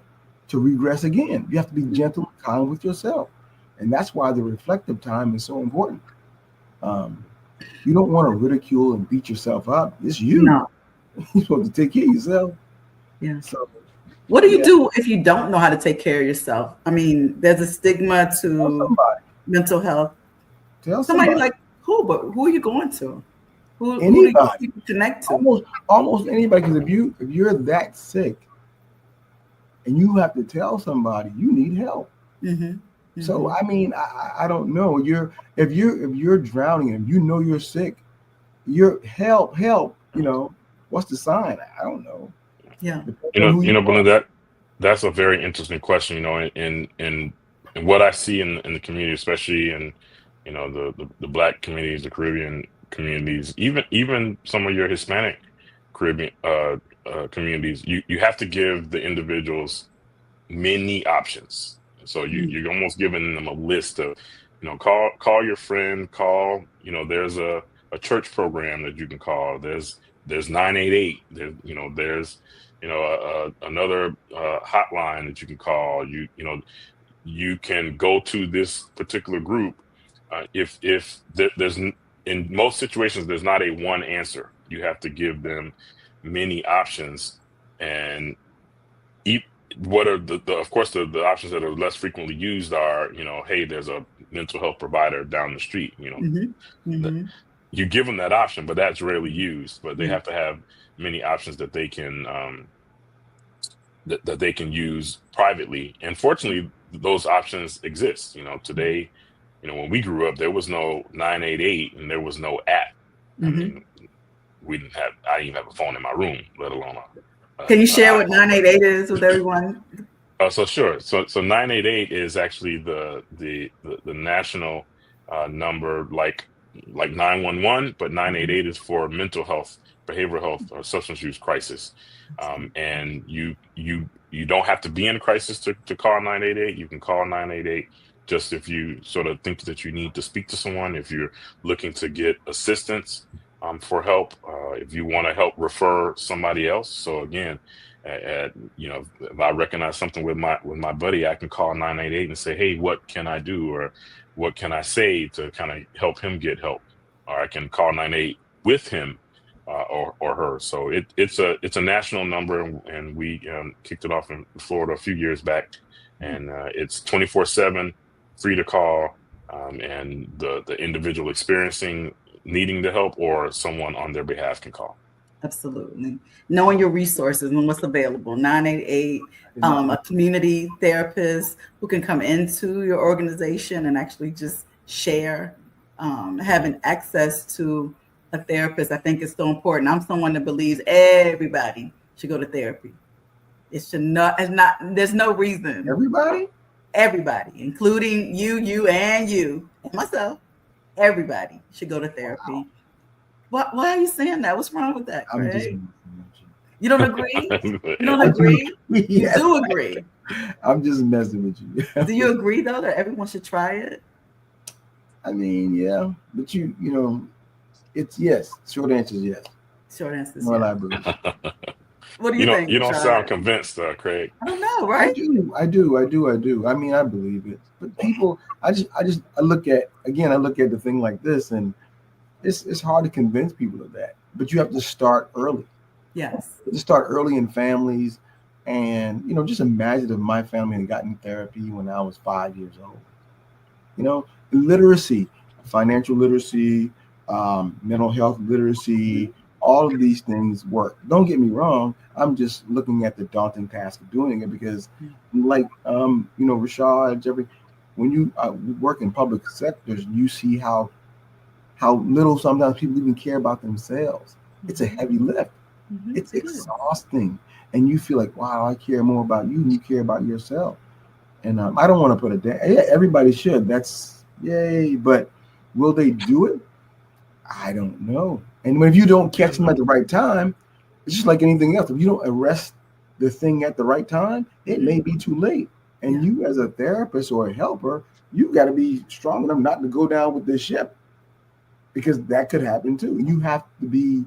to regress again. You have to be gentle and kind with yourself. And that's why the reflective time is so important. You don't want to ridicule and beat yourself up. It's you. No. You're supposed to take care of yourself. Yeah. So, what do you do if you don't know how to take care of yourself? I mean, there's a stigma to mental health. Tell somebody like who? But who are you going to? Who do you connect to? Almost anybody. Because if you're that sick, and you have to tell somebody you need help. So I mean, I don't know. If you're drowning and you know you're sick, you're help. You know, what's the sign? I don't know. Yeah. Belinda, that's a very interesting question. You know, in what I see in the community, especially in the Black communities, the Caribbean communities, even some of your Hispanic Caribbean communities, you have to give the individuals many options. So you're almost giving them a list of, call your friend, there's a church program that you can call. There's 988. There's another hotline that you can call. You can go to this particular group. If there's in most situations there's not a one answer. You have to give them many options, and what are of course the options that are less frequently used are, hey, there's a mental health provider down the street. You give them that option, but that's rarely used. But they have to have many options that they can that they can use privately. And fortunately, those options exist. Today, when we grew up, there was no 988 and there was no app. I mean, I didn't even have a phone in my room, let alone Can you share what 988 is with everyone? So sure. So 988 is actually the national number, like 911, but 988 is for mental health, behavioral health, or substance use crisis. And you don't have to be in a crisis to call 988. You can call 988 just if you sort of think that you need to speak to someone, if you're looking to get assistance for help, if you want to help refer somebody else. So again, if I recognize something with my buddy, I can call 988 and say, hey, what can I do, or what can I say to kind of help him get help? Or I can call 988 with him or her. So it's a national number, and we kicked it off in Florida a few years back, and it's 24/7, free to call, and the individual experiencing needing the help or someone on their behalf can call. Absolutely. Knowing your resources and what's available. 988, a community therapist who can come into your organization and actually just share. Having access to a therapist, I think, is so important. I'm someone that believes everybody should go to therapy. It should not, there's no reason. Everybody, including you, and myself. Everybody should go to therapy. Wow. Why are you saying that? What's wrong with that, Craig? You don't agree? You don't agree? Yes. You do agree. I'm just messing with you. Do you agree, though, that everyone should try it? I mean, yeah. But it's yes. Short answer is yes. Short answer is no yes. elaboration. What do you think? You don't sound convinced, Craig. I don't know, right? I do. I mean, I believe it. But people, I look at the thing like this, and it's hard to convince people of that. But you have to start early. Yes. To start early in families, and just imagine if my family had gotten therapy when I was 5 years old. Literacy, financial literacy, mental health literacy. All of these things work. Don't get me wrong. I'm just looking at the daunting task of doing it because, Rashard, Jeffrey, when you work in public sectors, you see how little sometimes people even care about themselves. It's a heavy lift. It's exhausting, and you feel like, wow, I care more about you than you care about yourself. And I don't want to put it down. Yeah, everybody should. That's Yay. But will they do it? I don't know. And if you don't catch them at the right time, it's just like anything else. If you don't arrest the thing at the right time, it may be too late. And you, as a therapist or a helper, you got to be strong enough not to go down with this ship, because that could happen too. You have to be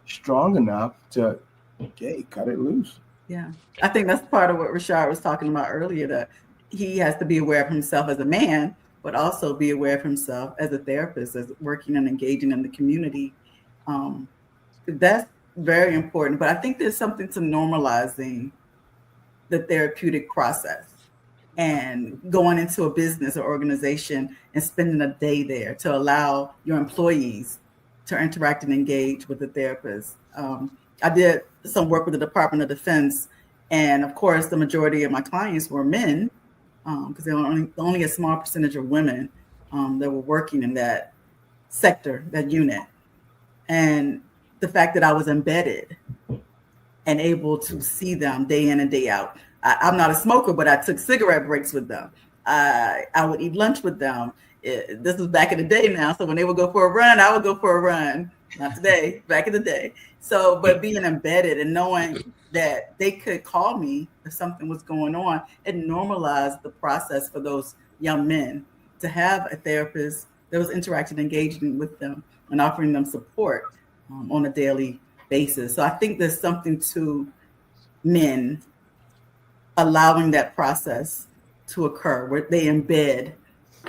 strong enough to, okay, cut it loose. Yeah, I think that's part of what Rashard was talking about earlier, that he has to be aware of himself as a man, but also be aware of himself as a therapist, as working and engaging in the community. That's very important. But I think there's something to normalizing the therapeutic process and going into a business or organization and spending a day there to allow your employees to interact and engage with the therapist. I did some work with the Department of Defense, and of course, the majority of my clients were men, because there were only a small percentage of women that were working in that sector, that unit. And the fact that I was embedded and able to see them day in and day out. I'm not a smoker, but I took cigarette breaks with them. I would eat lunch with them. This was back in the day now. So when they would go for a run, I would go for a run. Not today, back in the day. So, but being embedded and knowing that they could call me if something was going on, it normalized the process for those young men to have a therapist that was interacting, engaging with them, and offering them support on a daily basis. So I think there's something to men allowing that process to occur where they embed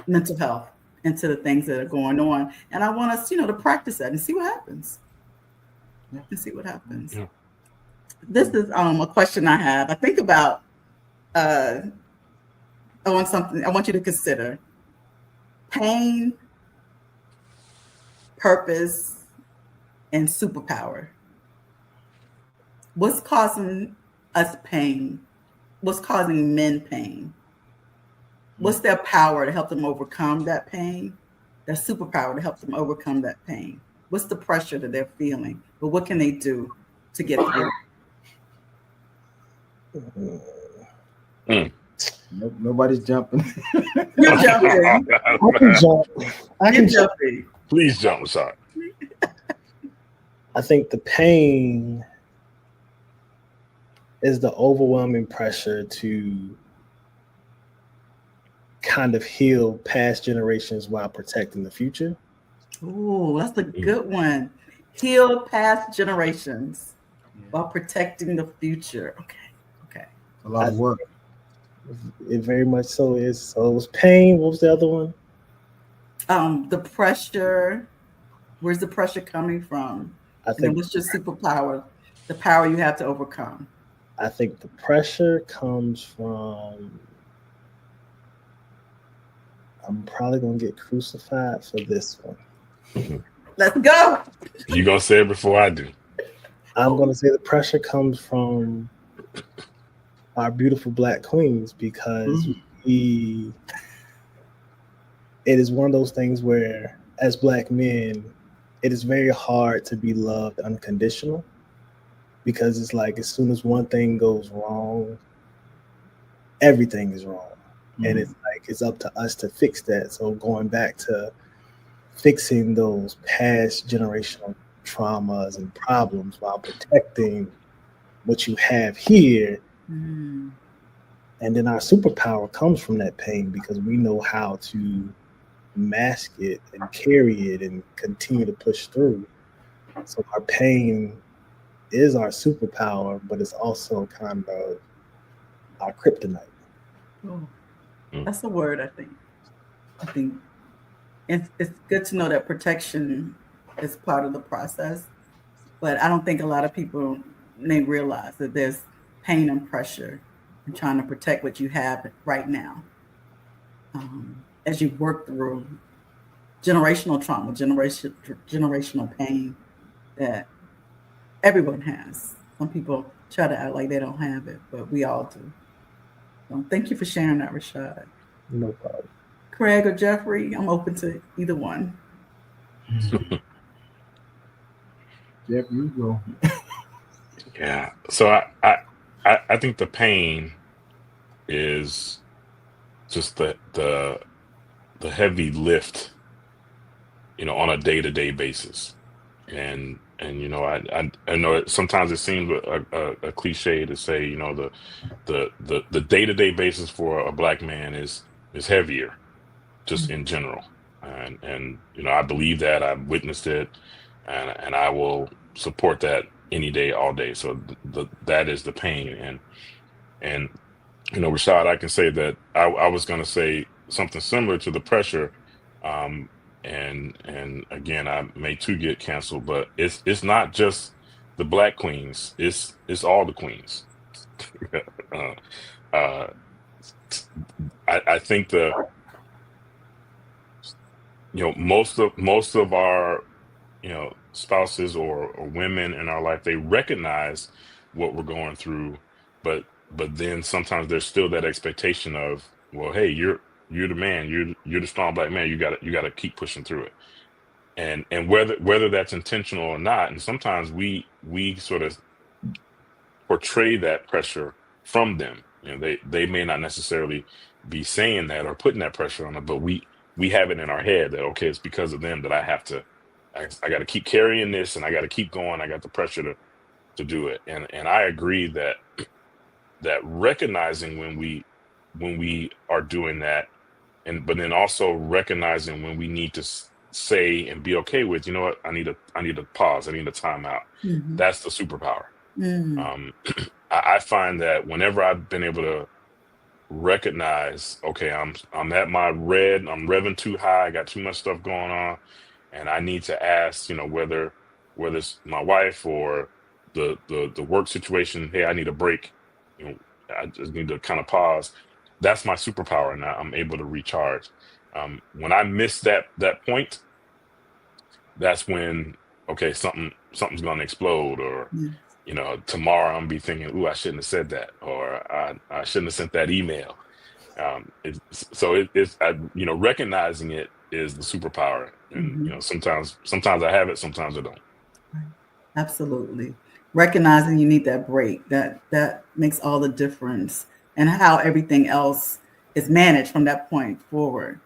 mental health into the things that are going on. And I want us, to practice that and see what happens. Yeah. And see what happens. Yeah. This is a question I have. I think about, I want you to consider pain, purpose, and superpower. What's causing us pain? What's causing men pain? What's their power to help them overcome that pain? Their superpower to help them overcome that pain? What's the pressure that they're feeling? But what can they do to get through? Nope, nobody's jumping. You're jumping. I can jump. I can jump. Please jump, sorry. I think the pain is the overwhelming pressure to kind of heal past generations while protecting the future. Oh, that's a good one. Heal past generations while protecting the future. Okay. A lot of work. It very much so is. So it was pain. What was the other one? The pressure. Where's the pressure coming from? I think. What's your superpower? The power you have to overcome. I think the pressure comes from. I'm probably gonna get crucified for this one. Let's go. You gonna say it before I do? I'm gonna say the pressure comes from our beautiful Black queens, because it is one of those things where, as Black men, it is very hard to be loved unconditional, because it's like as soon as one thing goes wrong, everything is wrong. And it's like it's up to us to fix that. So going back to fixing those past generational traumas and problems while protecting what you have here. And then our superpower comes from that pain, because we know how to mask it and carry it and continue to push through. So our pain is our superpower, but it's also kind of our kryptonite. Oh, that's a word, I think it's good to know that protection is part of the process, but I don't think a lot of people may realize that there's pain and pressure in trying to protect what you have right now. As you work through generational trauma, generational pain that everyone has. Some people try to act like they don't have it, but we all do. So thank you for sharing that, Rashard. No problem. Craig or Jeffrey, I'm open to either one. Jeff, you go. Yeah. So I think the pain is just the heavy lift, on a day-to-day basis. And I know sometimes it seems a cliche to say, the day-to-day basis for a Black man is heavier, just in general. And I believe that, I've witnessed it, and I will support that any day, all day. So that is the pain. And Rashad, I can say that I was going to say something similar to the pressure. Um, and again, I may too get canceled, but it's not just the Black queens. It's all the queens. uh, uh, I think most of our spouses or women in our life, they recognize what we're going through, but then sometimes there's still that expectation of, well, hey, you're the man, you're the strong Black man, you gotta keep pushing through it. And whether that's intentional or not, and sometimes we sort of portray that pressure from them. They may not necessarily be saying that or putting that pressure on them, but we have it in our head that, okay, it's because of them that I got to keep carrying this, and I got to keep going. I got the pressure to do it. And I agree that recognizing when we are doing that, but then also recognizing when we need to say and be okay with, you know what, I need a pause. I need a timeout. Mm-hmm. That's the superpower. Mm-hmm. I find that whenever I've been able to recognize, okay, I'm at my red, I'm revving too high, I got too much stuff going on, and I need to ask, whether it's my wife or the work situation, hey, I need a break. I just need to kind of pause. That's my superpower, and I'm able to recharge. When I miss that point, that's when, okay, something's going to explode, or tomorrow I'm gonna be thinking, ooh, I shouldn't have said that, or I shouldn't have sent that email. It's recognizing it is the superpower, and sometimes I have it, sometimes I don't. Right. Absolutely, recognizing you need that break, that makes all the difference, and how everything else is managed from that point forward.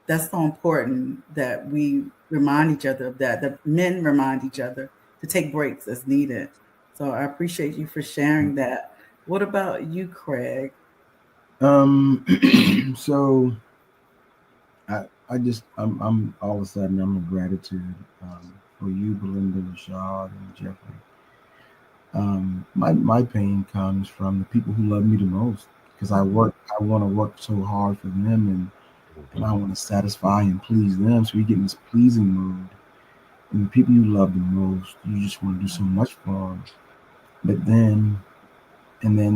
That's so important that we remind each other of that. The men remind each other to take breaks as needed. So I appreciate you for sharing that. What about you, Craig? So I'm all of a sudden I'm in gratitude for you, Belinda, Rashard, and Jeffrey. My pain comes from the people who love me the most, because I want to work so hard for them, and I want to satisfy and please them. So we get in this pleasing mode. And the people you love the most, you just want to do so much for them. But then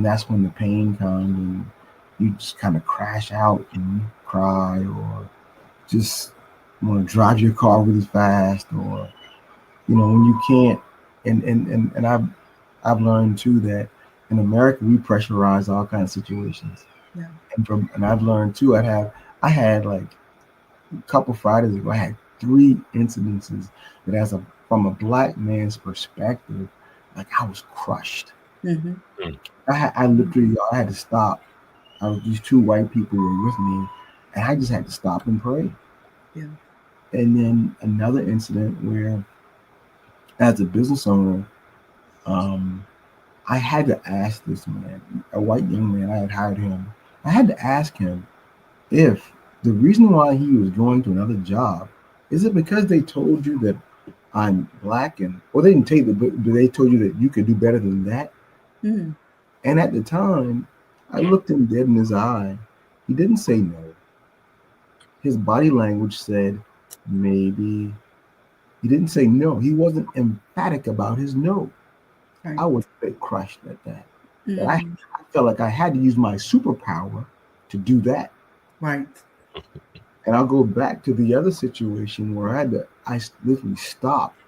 that's when the pain comes, and you just kind of crash out and cry, or just want to drive your car really fast, or when you can't. And I've learned too that in America we pressurize all kinds of situations. Yeah. And I've learned too. I had like a couple Fridays ago, I had 3 incidences that, from a Black man's perspective, like I was crushed. Mm-hmm. I literally had to stop. These 2 white people were with me, and I just had to stop and pray. Yeah. And then another incident where, as a business owner, I had to ask this man, a white young man, I had hired him. I had to ask him if the reason why he was going to another job, is it because they told you that I'm Black, or they didn't tell you, but they told you that you could do better than that? Mm-hmm. And at the time, I looked him dead in his eye. He didn't say no. His body language said maybe. He didn't say no. He wasn't emphatic about his no. Right. I was a bit crushed at that. Mm-hmm. That I felt like I had to use my superpower to do that. Right. And I'll go back to the other situation where I literally stopped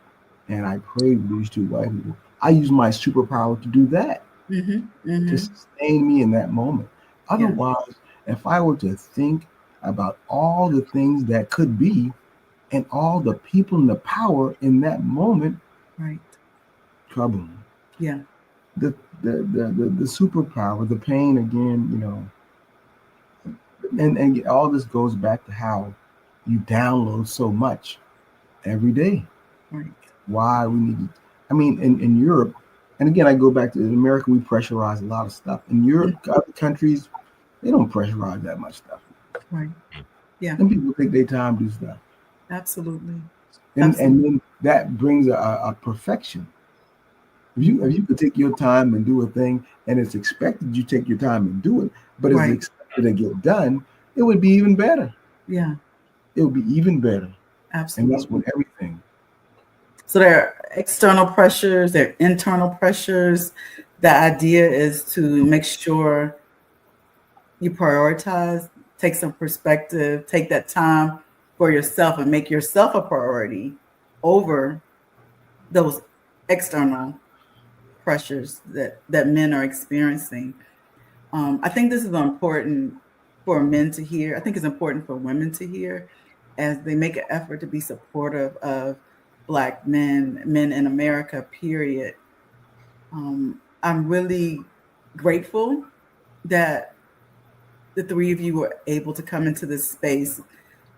and I prayed with these 2 white people. I used my superpower to do that, to sustain me in that moment. Otherwise, if I were to think about all the things that could be and all the people and the power in that moment, right, trouble. Yeah. The superpower, the pain again, And all this goes back to how you download so much every day. Right. Why we need to, I mean, in Europe, and again, I go back to in America, we pressurize a lot of stuff. In Europe, other countries, they don't pressurize that much stuff. Right. Yeah. And people take their time to do stuff. Absolutely. And then that brings a perfection. If you could take your time and do a thing, and it's expected you take your time and do it, but it's expected to get done, it would be even better. Yeah. It would be even better. Absolutely. And that's with everything. So there are external pressures, there are internal pressures. The idea is to make sure you prioritize, take some perspective, take that time for yourself and make yourself a priority over those external pressures that men are experiencing. I think this is important for men to hear. I think it's important for women to hear as they make an effort to be supportive of Black men in America, period. I'm really grateful that the three of you were able to come into this space,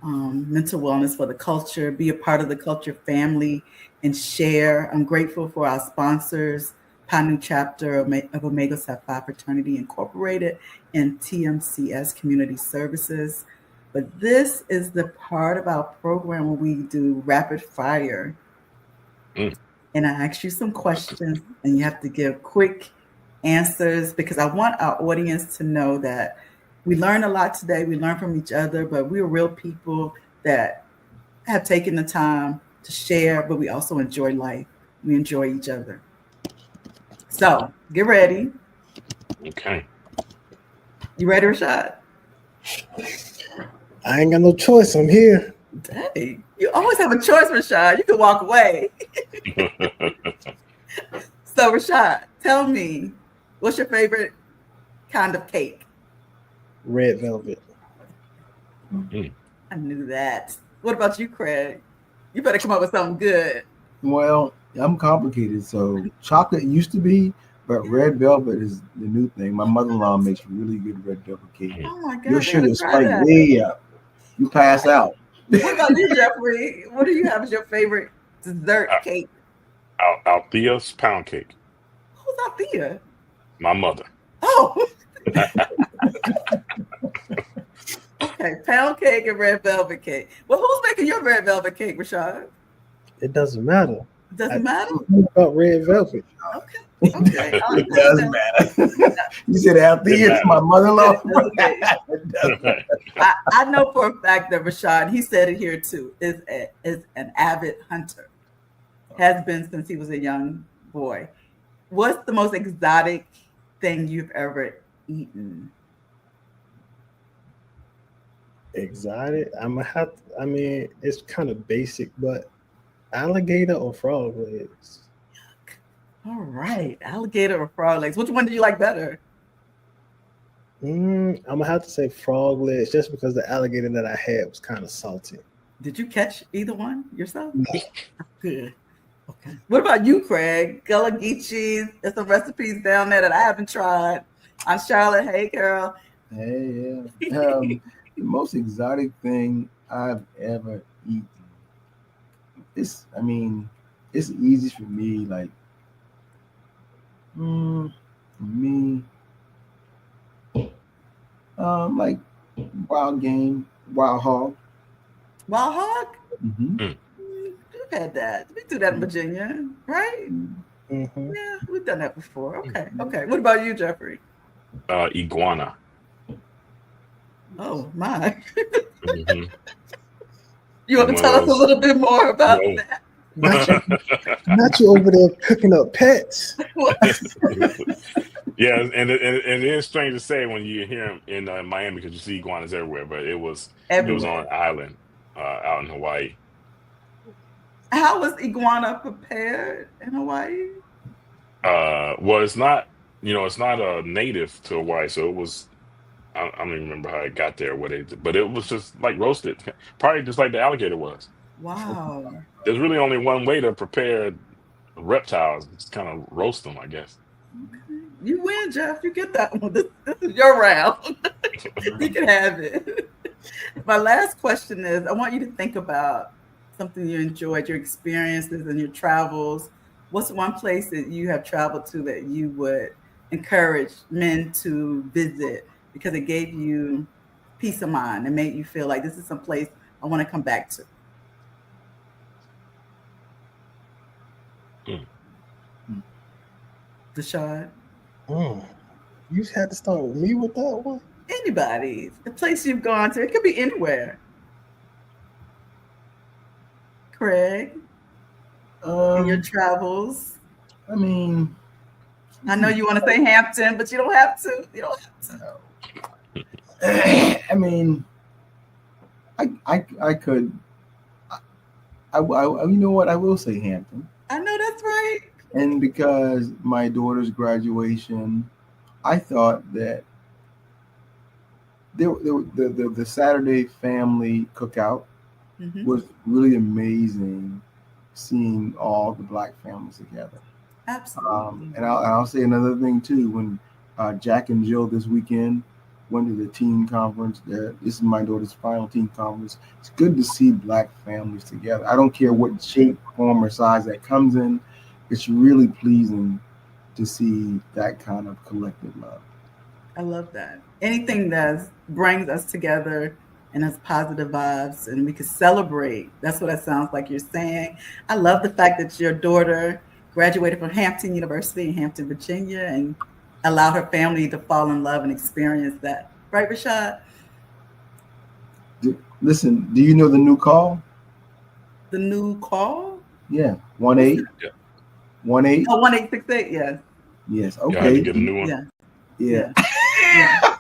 mental wellness for the culture, be a part of the culture family and share. I'm grateful for our sponsors, Pioneer Chapter of Omega Psi Phi Fraternity Incorporated and TMCS Community Services. But this is the part of our program where we do rapid fire. And I ask you some questions and you have to give quick answers because I want our audience to know that we learn a lot today. We learn from each other, but we're real people that have taken the time to share, but we also enjoy life. We enjoy each other. So get ready. Okay. You ready, Rashad? I ain't got no choice. I'm here. Dang, you always have a choice, Rashad. You can walk away. So, Rashad, tell me, what's your favorite kind of cake? Red velvet. I knew that. What about you, Craig? You better come up with something good. Well, I'm complicated. So chocolate used to be, but red velvet is the new thing. My mother-in-law makes really good red velvet cake. Oh my God. Your sugar spikes way up. You pass out. What about you, Jeffrey? What do you have as your favorite dessert cake? Althea's pound cake. Who's Althea? My mother. Oh. Okay, pound cake and red velvet cake. Well, who's making your red velvet cake, Rashad? It doesn't matter. It doesn't matter? About red velvet. Okay. Okay. It does matter. You said Althea to my mother-in-law. I know for a fact that Rashad, he said it here too, is an avid hunter. Has been since he was a young boy. What's the most exotic thing you've ever eaten? Exotic? I mean, it's kind of basic, but alligator or frog legs? All right, alligator or frog legs. Which one do you like better? I'm gonna have to say frog legs, just because the alligator that I had was kind of salty. Did you catch either one yourself? No. Good. Okay. What about you, Craig? Gullah Geechees. There's some recipes down there that I haven't tried. I'm Charlotte. Hey, Carol. Hey, yeah. The most exotic thing I've ever eaten. It's easy for me. Like, for me, like wild game, wild hog. Wild hog? Mm-hmm. We've had that. We do that in Virginia, right? Mm-hmm. Yeah, we've done that before. Okay. Okay. What about you, Jeffrey? Iguana. Oh my. Mm-hmm. You want to tell us a little bit more about that? Not you over there cooking up pets. Yeah, and it is strange to say when you hear them in Miami because you see iguanas everywhere, but it was on an island out in Hawaii. How was iguana prepared in Hawaii? Well, it's not a native to Hawaii, so it was. I don't even remember how it got there, but it was just like roasted, probably just like the alligator was. Wow. There's really only one way to prepare reptiles. Just kind of roast them, I guess. You win, Jeff. You get that one. This is your round. You can have it. My last question is, I want you to think about something you enjoyed, your experiences and your travels. What's one place that you have traveled to that you would encourage men to visit because it gave you peace of mind and made you feel like this is some place I want to come back to? Rashard? You had to start with me with that one? Anybody. The place you've gone to. It could be anywhere. Craig? In your travels? I mean, I know you want to say Hampton, but you don't have to. You don't have to. I mean, I could. You know what? I will say Hampton. I know that's right. And because my daughter's graduation, I thought that the Saturday family cookout was really amazing, seeing all the Black families together. Absolutely. And I'll say another thing too. When Jack and Jill this weekend went to the teen conference, this is my daughter's final teen conference. It's good to see Black families together. I don't care what shape, form, or size that comes in. It's really pleasing to see that kind of collective love. I love that. Anything that brings us together and has positive vibes and we can celebrate. That's what it sounds like you're saying. I love the fact that your daughter graduated from Hampton University in Hampton, Virginia, and allowed her family to fall in love and experience that. Right, Rashad? Listen, do you know the new call? The new call? Yeah, 1-8. Yeah. 1-8. Oh, 1868. Yes. Yes. Y'all had Okay. to get a new one. Yeah.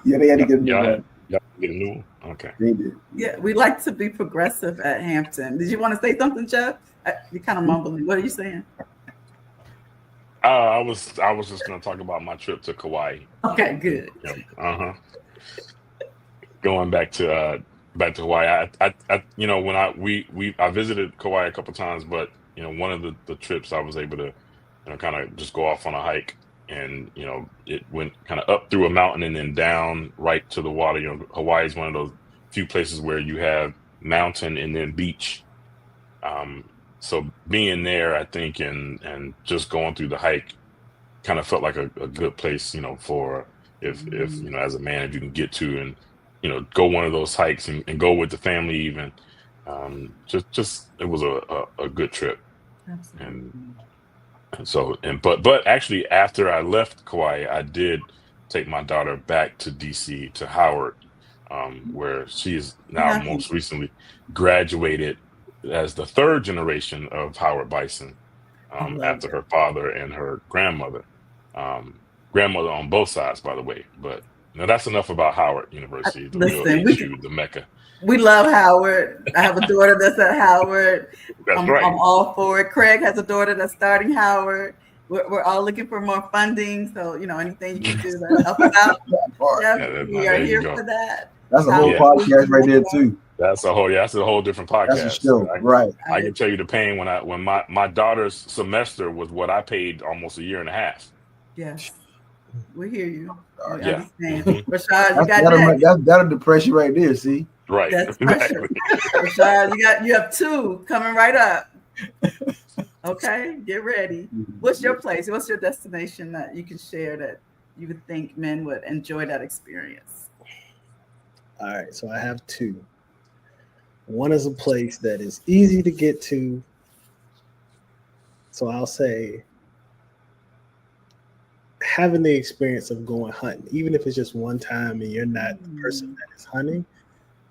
Yeah, they had to get a new one. Y'all get a new one. Okay. They did. Yeah, we like to be progressive at Hampton. Did you want to say something, Jeff? You're kind of mumbling. What are you saying? I was just going to talk about my trip to Kauai. Okay, good. Going back to Hawaii. I you know, when I visited Kauai a couple times, but you know, one of the trips I was able to, you know, kind of just go off on a hike, and you know, it went kind of up through a mountain and then down right to the water. You know, Hawaii is one of those few places where you have mountain and then beach. So being there, I think, and just going through the hike kind of felt like a good place, you know, for if you know, as a man, if you can get to and, you know, go one of those hikes and go with the family even. Just it was a good trip. Absolutely. And so but actually after I left Kauai, I did take my daughter back to DC to Howard, where she is now most recently graduated as the third generation of Howard Bison, after her father and her grandmother. Grandmother on both sides, by the way. But now that's enough about Howard University, the real HU, the Mecca. We love Howard. I have a daughter that's at Howard. That's right. I'm all for it. Craig has a daughter that's starting Howard. We're all looking for more funding. So, you know, anything you can do to help us out. Jeff, we are here for that. That's a whole podcast right there too. That's a whole different podcast. That's a show, right? I can tell you the pain when my daughter's semester was what I paid almost a year and a half. Yes, we hear you. We Yeah. understand. Rashad, you got that'll depress you right there. See, right? That's exactly. Rashad, you have two coming right up. Okay, get ready. What's your place? What's your destination that you can share that you would think men would enjoy that experience? All right, so I have two. One is a place that is easy to get to. So I'll say having the experience of going hunting, even if it's just one time and you're not the person that is hunting,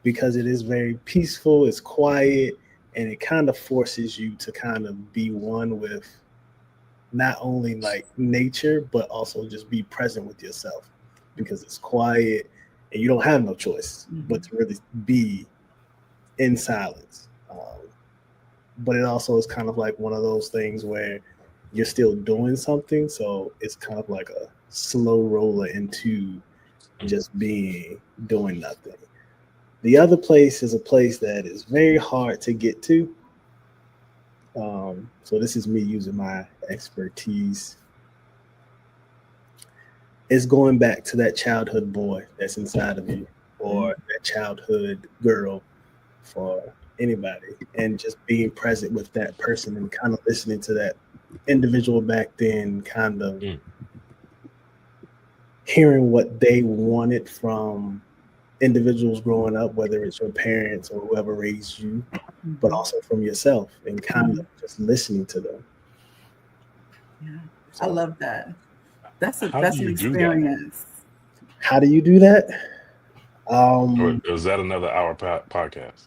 because it is very peaceful, it's quiet, and it kind of forces you to kind of be one with not only like nature, but also just be present with yourself, because it's quiet and you don't have no choice but to really be in silence. But it also is kind of like one of those things where you're still doing something. So it's kind of like a slow roller into just doing nothing. The other place is a place that is very hard to get to. So this is me using my expertise. it's going back to that childhood boy that's inside of you, or that childhood girl for anybody, and just being present with that person and kind of listening to that individual back then, kind of hearing what they wanted from individuals growing up, whether it's your parents or whoever raised you, but also from yourself, and kind of just listening to them. Yeah, So, I love that. That's How an do you do that? experience. how do you do that? Or is that another hour podcast?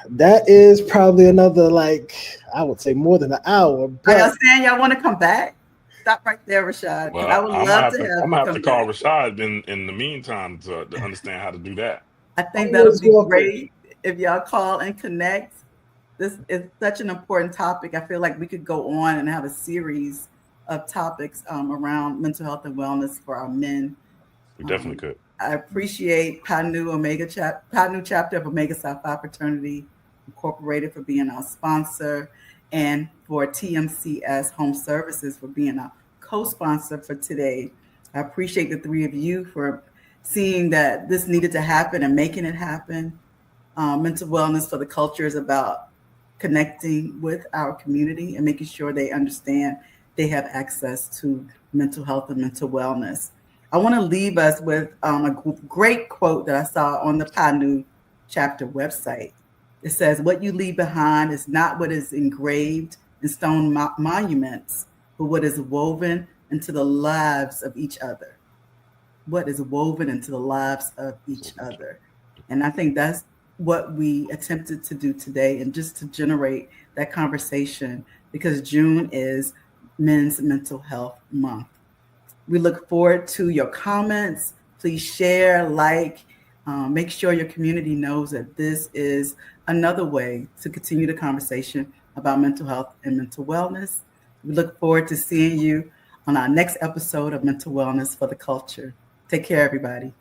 That is probably another, like, I would say more than an hour. Are But y'all saying y'all want to come back? Stop right there, Rashard, because I Well, would I'm love to have gonna you have come to call back. Rashad in the meantime to understand how to do that. I think that'll always be welcome. great if y'all call and connect. This is such an important topic. I feel like we could go on and have a series of topics around mental health and wellness for our men. We definitely could. I appreciate Pi Nu chapter of Omega Psi Phi Fraternity Incorporated for being our sponsor, and for TMCS Home Services for being our co-sponsor for today. I appreciate the three of you for seeing that this needed to happen and making it happen. Mental wellness for the culture is about connecting with our community and making sure they understand they have access to mental health and mental wellness. I want to leave us with a great quote that I saw on the Pi Nu chapter website. It says, "What you leave behind is not what is engraved in stone monuments, but what is woven into the lives of each other." What is woven into the lives of each other. And I think that's what we attempted to do today, and just to generate that conversation, because June is Men's Mental Health Month. We look forward to your comments. Please share, make sure your community knows that this is another way to continue the conversation about mental health and mental wellness. We look forward to seeing you on our next episode of Mental Wellness for the Culture. Take care, everybody.